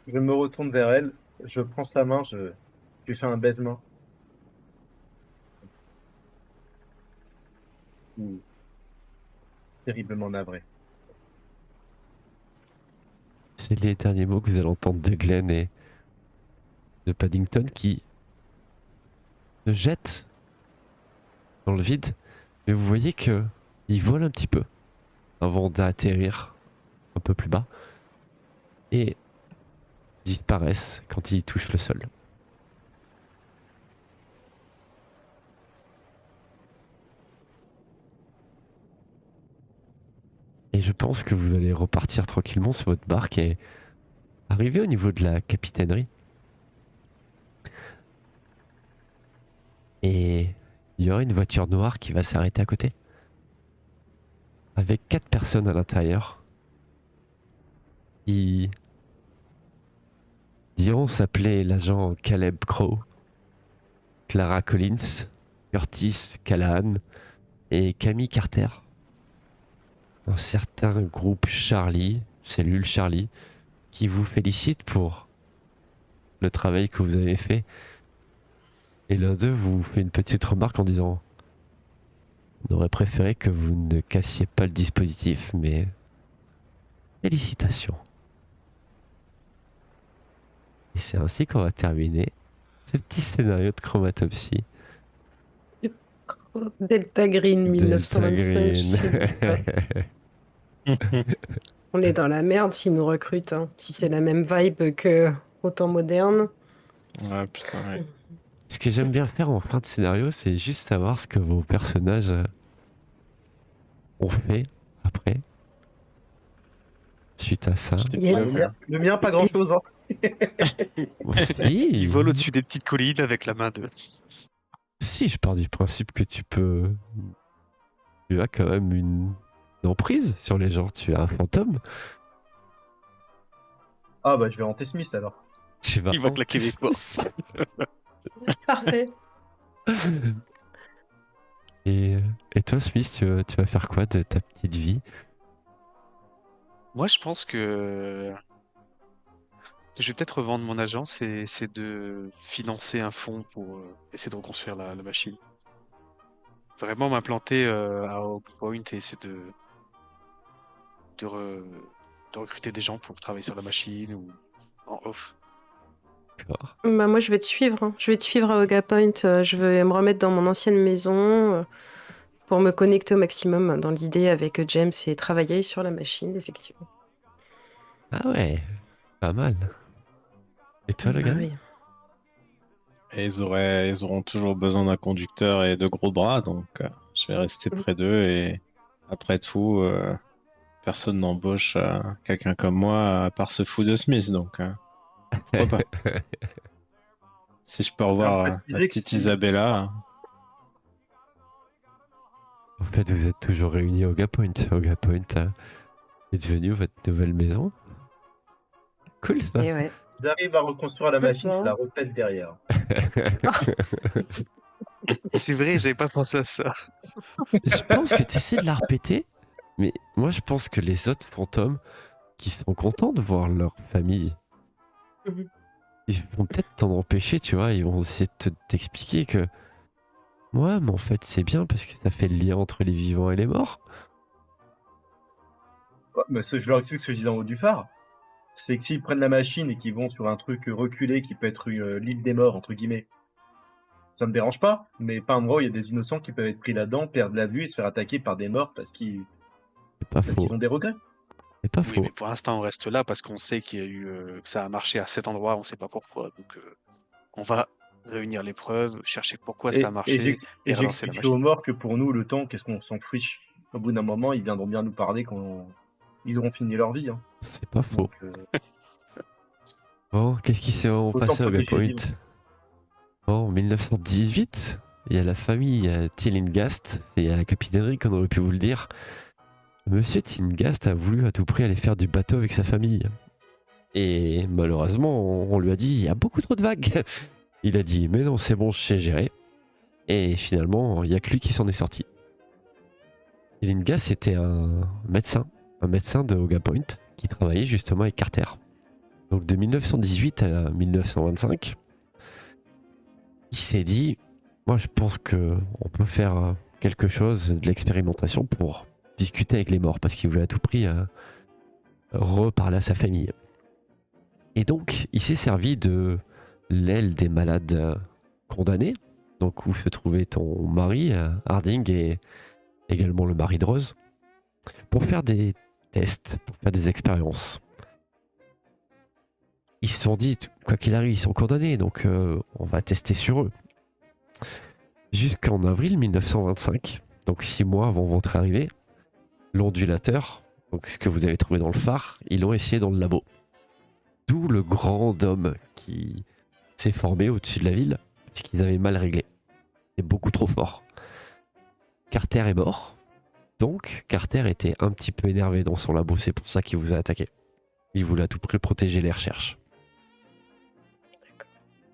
Je me retourne vers elle, je prends sa main, je lui fais un baise-main. Terriblement navré. C'est les derniers mots que vous allez entendre de Glenn et de Paddington qui se jettent dans le vide. Mais vous voyez que ils volent un petit peu avant d'atterrir un peu plus bas et disparaissent quand ils touchent le sol. Et je pense que vous allez repartir tranquillement sur votre barque et arriver au niveau de la capitainerie. Et il y aura une voiture noire qui va s'arrêter à côté. Avec 4 personnes à l'intérieur. Qui diront s'appeler l'agent Caleb Crow, Clara Collins, Curtis Callahan et Camille Carter. Un certain groupe Charlie, cellule Charlie, qui vous félicite pour le travail que vous avez fait. Et l'un d'eux vous fait une petite remarque en disant: on aurait préféré que vous ne cassiez pas le dispositif, mais félicitations. Et c'est ainsi qu'on va terminer ce petit scénario de Chromatopsie. Delta Green Delta 1925, je sais Green. pas. On est dans la merde s'ils nous recrutent. Hein. Si c'est la même vibe que au temps moderne. Ouais, putain, ouais. Ce que j'aime bien faire en fin de scénario, c'est juste savoir ce que vos personnages ont fait après, suite à ça. Je t'ai Yes. pas vu, hein. Le mien, pas grand-chose. Hein. Il vole au-dessus des petites collines avec la main de. Si, je pars du principe que tu peux tu as quand même une emprise sur les gens. Tu es un fantôme. Ah bah je vais hanter Smith alors. Tu vas Il va claquer les portes. Parfait. Et toi, Smith, tu vas faire quoi de ta petite vie? Moi, je pense que je vais peut-être revendre mon agence et essayer de financer un fonds pour essayer de reconstruire la machine. Vraiment m'implanter à Oak Point et essayer de, re- de recruter des gens pour travailler sur la machine ou en off. D'accord. Bah, moi, je vais te suivre, hein. Je vais te suivre à Oga Point. Je vais me remettre dans mon ancienne maison pour me connecter au maximum dans l'idée avec James et travailler sur la machine, effectivement. Ah ouais, pas mal. Et toi, Bah Logan? oui. Et ils auront toujours besoin d'un conducteur et de gros bras, donc je vais rester près d'eux et après tout, personne n'embauche quelqu'un comme moi à part ce fou de Smith, donc pourquoi pas. Si je peux Alors revoir la préciser que petite si, Isabella, En fait, vous êtes toujours réunis au Point. Oga Point est devenu votre nouvelle maison. Cool ça. Et ouais. ils arrivent à reconstruire la machine, je la Franchement. replète derrière. C'est vrai, j'avais pas pensé à ça. Je pense que tu essaies de la répéter, mais moi je pense que les autres fantômes qui sont contents de voir leur famille, Mhm. ils vont peut-être t'en empêcher, tu vois. Ils vont essayer de t'expliquer que ouais, mais en fait c'est bien parce que ça fait le lien entre les vivants et les morts. Ouais, mais je leur explique ce que je disais en haut du phare. C'est que s'ils prennent la machine et qu'ils vont sur un truc reculé qui peut être l'île des morts, entre guillemets, ça me dérange pas. Mais pas un endroit où il y a des innocents qui peuvent être pris là-dedans, perdre la vue et se faire attaquer par des morts C'est pas parce faux. qu'ils ont des regrets. C'est pas Oui, faux. mais pour l'instant, on reste là parce qu'on sait qu'il y a eu, que ça a marché à cet endroit, on sait pas pourquoi. Donc, on va réunir les preuves, chercher pourquoi ça a marché Et et relancer la j'expliquerai aux machine. morts que pour nous, le temps, qu'est-ce qu'on s'en fiche. Au bout d'un moment, ils viendront bien nous parler quand ils auront fini leur vie. Hein. C'est pas faux. Donc, Bon, qu'est-ce qui s'est autant passé au protéger les Point? vivants. Bon, en 1918, il y a la famille Tillinghast, et à la capitainerie, qu'on aurait pu vous le dire. Monsieur Tillinghast a voulu à tout prix aller faire du bateau avec sa famille. Et malheureusement, on lui a dit, il y a beaucoup trop de vagues. Il a dit, mais non, c'est bon, je sais gérer. Et finalement, il n'y a que lui qui s'en est sorti. Tillinghast était un médecin de Oga Point, qui travaillait justement avec Carter. Donc de 1918 à 1925, il s'est dit, moi je pense que on peut faire quelque chose, de l'expérimentation pour discuter avec les morts, parce qu'il voulait à tout prix reparler à sa famille. Et donc il s'est servi de l'aile des malades condamnés, donc où se trouvait ton mari, Harding, et également le mari de Rose, pour faire des tests, pour faire des expériences. Ils se sont dit, quoi qu'il arrive, ils sont condamnés, donc on va tester sur eux. Jusqu'en avril 1925, donc 6 mois avant votre arrivée, l'ondulateur, donc ce que vous avez trouvé dans le phare, ils l'ont essayé dans le labo. D'où le grand dôme qui s'est formé au-dessus de la ville, parce qu'ils avaient mal réglé. C'est beaucoup trop fort. Carter est mort, donc Carter était un petit peu énervé dans son labo, c'est pour ça qu'il vous a attaqué. Il voulait à tout prix protéger les recherches.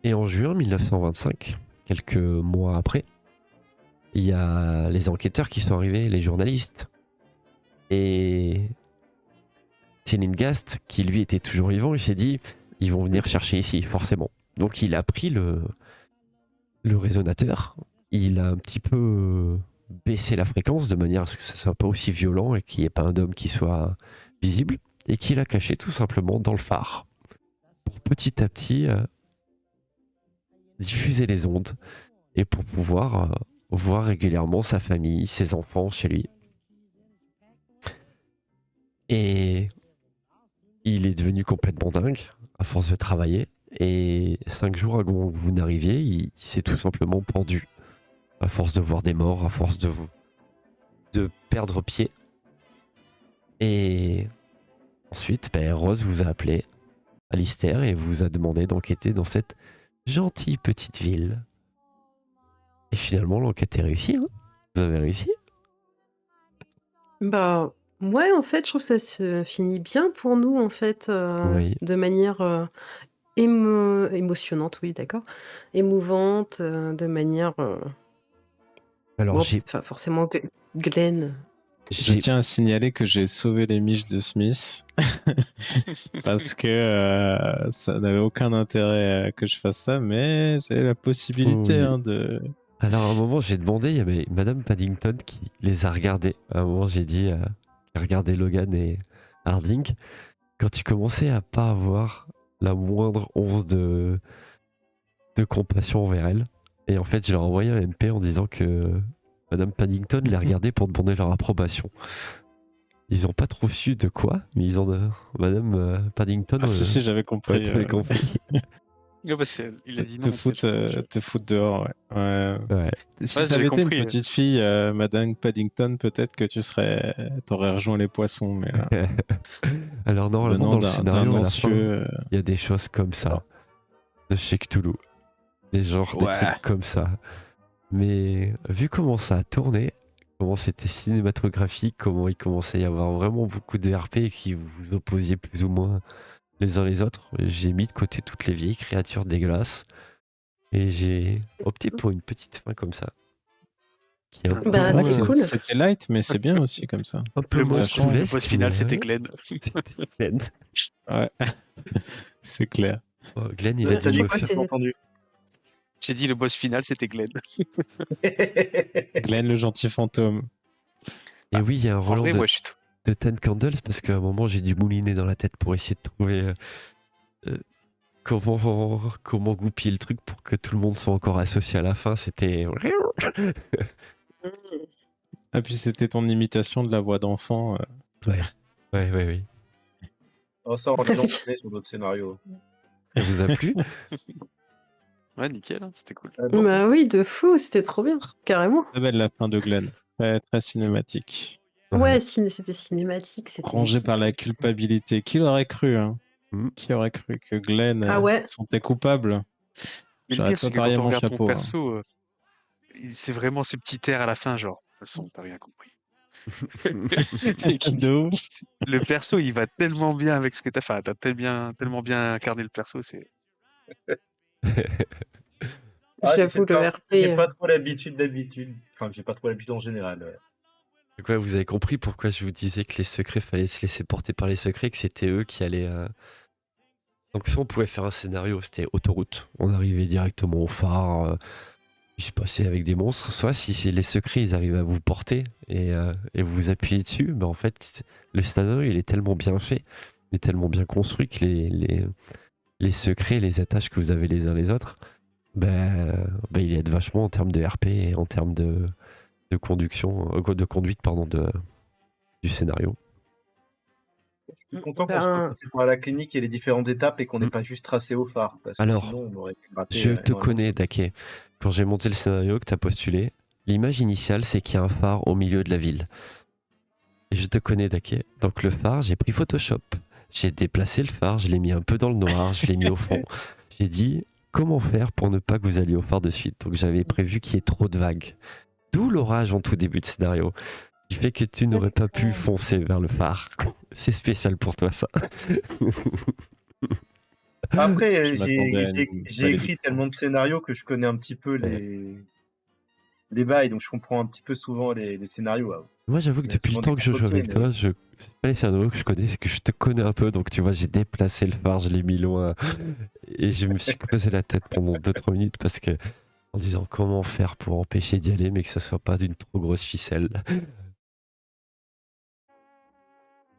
Et en juin 1925, quelques mois après, il y a les enquêteurs qui sont arrivés, les journalistes. Et Tillinghast, qui lui était toujours vivant, il s'est dit, ils vont venir chercher ici, forcément. Donc il a pris le résonateur, il a un petit peu baissé la fréquence de manière à ce que ça soit pas aussi violent et qu'il n'y ait pas un dôme qui soit visible, et qu'il a caché tout simplement dans le phare. Pour petit à petit diffuser les ondes et pour pouvoir voir régulièrement sa famille, ses enfants chez lui. Et il est devenu complètement dingue à force de travailler. Et 5 jours avant que vous n'arriviez, il s'est tout simplement pendu. À force de voir des morts, à force de perdre pied. Et ensuite, Rose vous a appelé, Alistair, et vous a demandé d'enquêter dans cette gentille petite ville. Et finalement, l'enquête est réussie. Hein, vous avez réussi. Bah, ouais, en fait, je trouve que ça se finit bien pour nous, en fait, Oui. de manière, émotionnante, oui, d'accord. Émouvante, de manière, Alors bon, c'est pas forcément Glenn. Je j'ai tiens à signaler que j'ai sauvé les miches de Smith parce que ça n'avait aucun intérêt que je fasse ça, mais j'ai la possibilité oui. de. Alors à un moment j'ai demandé, il y avait Madame Paddington qui les a regardés. À un moment j'ai dit, qui a regardé Logan et Harding. Quand tu commençais à pas avoir la moindre once de compassion envers elle. Et en fait je leur ai envoyé un MP en disant que Madame Paddington les regardait pour demander leur approbation. Ils ont pas trop su de quoi, mais ils ont Madame Paddington, Ah, si, j'avais ouais, compris. t'avais compris. Ouais, parce qu'il a dit Te non, en fait, foutre, justement. te foutre dehors, ouais. Ouais. Si Ouais, ça j'ai avait été une compris. petite fille, Madame Paddington, peut-être que t'aurais rejoint les poissons, mais là, Alors normalement venant dans le d'un scénario à la fin, ancieux. il y a des choses comme ça de chez Cthulhu. Des genres, des Ouais. trucs comme ça. Mais vu comment ça a tourné, comment c'était cinématographique, comment il commençait à y avoir vraiment beaucoup de RP qui vous opposiez plus ou moins les uns les autres, j'ai mis de côté toutes les vieilles créatures dégueulasses et j'ai opté pour une petite fin comme ça. Qui est un peu Bah, C'est vrai que c'est moins, cool. c'était light, mais c'est bien aussi comme ça. un peu Le moins boss, Ça change. le boss cthulhesque, mais final, c'était Glenn. c'était Glenn. Ouais, c'est clair. Oh, Glenn, il a T'as dû dit me quoi? J'ai faire. pas entendu. J'ai dit le boss final, c'était Glenn. Glenn le gentil fantôme. Et oui, il y a un En volant vrai, moi, je suis tout. de Ten Candles parce qu'à un moment j'ai dû mouliner dans la tête pour essayer de trouver euh, comment goupiller le truc pour que tout le monde soit encore associé à la fin. C'était. Ah, puis c'était ton imitation de la voix d'enfant. Ouais, ouais, ouais, oui. Oh, ça, on l'a déjà entraîné sur d'autres scénarios. Ça vous a plu? Ouais, nickel, hein, c'était cool. Bon. Bah oui, de fou, c'était trop bien, carrément. Très belle la fin de Glenn. Très, très cinématique. Ouais, c'était cinématique, c'était Rangé par la culpabilité. Qui l'aurait cru, hein? Mm. Qui aurait cru que Glenn Ah ouais. se sentait coupable? Mais le J'aurais pire, pas c'est que parié quand on mon regarde ton chapeau. Hein. perso, c'est vraiment ce petit air à la fin, genre, de toute façon, t'as rien compris. Et De ouf. le perso, il va tellement bien avec ce que t'as fait. T'as tellement bien incarné le perso, c'est. Ah, j'essaie J'avoue, de faire le un truc que j'ai RP. pas trop l'habitude d'habitude. Enfin, que j'ai pas trop l'habitude en général. Ouais. Donc ouais, vous avez compris pourquoi je vous disais que les secrets, fallait se laisser porter par les secrets, que c'était eux qui allaient. Donc si on pouvait faire un scénario, c'était autoroute. On arrivait directement au phare, il se passait avec des monstres. Soit si c'est les secrets, ils arrivent à vous porter et vous vous appuyez dessus, mais en fait, le scénario, il est tellement bien fait, il est tellement bien construit que les secrets, les attaches que vous avez les uns les autres, il aide vachement en termes de RP et en termes de conduction, de conduite pardon, du scénario. Je suis content qu'on soit Ben, passé par la clinique et les différentes étapes et qu'on n'ait Mm. pas juste tracé au phare. Parce que Alors, sinon, on aurait pu rater je te énormément de connais, choses. Daké. Quand j'ai monté le scénario que tu as postulé, l'image initiale, c'est qu'il y a un phare au milieu de la ville. Et je te connais, Daké. Donc le phare, j'ai pris Photoshop. J'ai déplacé le phare, je l'ai mis un peu dans le noir, je l'ai mis au fond. J'ai dit, comment faire pour ne pas que vous alliez au phare de suite? Donc j'avais prévu qu'il y ait trop de vagues. D'où l'orage en tout début de scénario. Qui fait que tu n'aurais pas pu foncer vers le phare. C'est spécial pour toi, ça. Après, Je m'attendais à j'ai écrit tellement de scénarios que je connais un petit peu les bails, donc je comprends un petit peu souvent les scénarios. Ouais. Moi, j'avoue que Il y a depuis le souvent temps des que je joue contre-pieds, avec mais toi, c'est pas les scénarios que je connais, c'est que je te connais un peu. Donc, tu vois, j'ai déplacé le phare, je l'ai mis loin. Et je me suis creusé la tête pendant 2-3 minutes parce que, en disant comment faire pour empêcher d'y aller, mais que ça soit pas d'une trop grosse ficelle.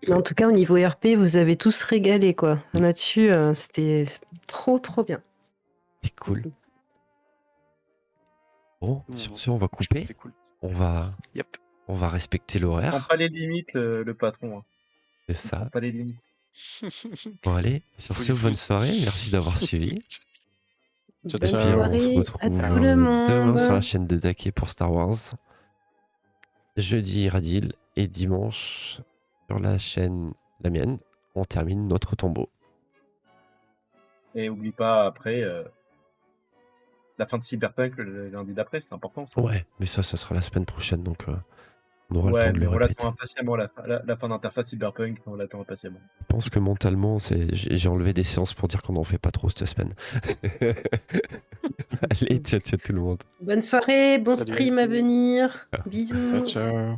mais en tout cas, au niveau RP, vous avez tous régalé, quoi. Là-dessus, c'était trop, trop bien. C'est cool. Bon, sur ce, on va couper. C'était cool. On va, Yep. on va respecter prends l'horaire. pas les limites, le patron. Hein. C'est Prends ça. pas les limites. Bon, allez, sur Faut ce, les bonne fous. soirée. Merci d'avoir suivi. Ciao, Bonne Et puis, on se soirée à retrouve tout le demain sur la monde. chaîne de Daké pour Star Wars. Jeudi Radil et dimanche sur la chaîne, la mienne, on termine notre tombeau. Et oublie pas, après, la fin de Cyberpunk le lundi d'après, c'est important ça. Ouais, mais ça sera la semaine prochaine, donc On aura le Ouais, temps de mais le on répéter. l'attend impatiemment, la fin d'interface Cyberpunk, on l'attend impatiemment. Je pense que mentalement, j'ai enlevé des séances pour dire qu'on n'en fait pas trop cette semaine. Allez, ciao, ciao tout le monde. Bonne soirée, bon Salut. stream à venir. Ciao, Bisous. ciao.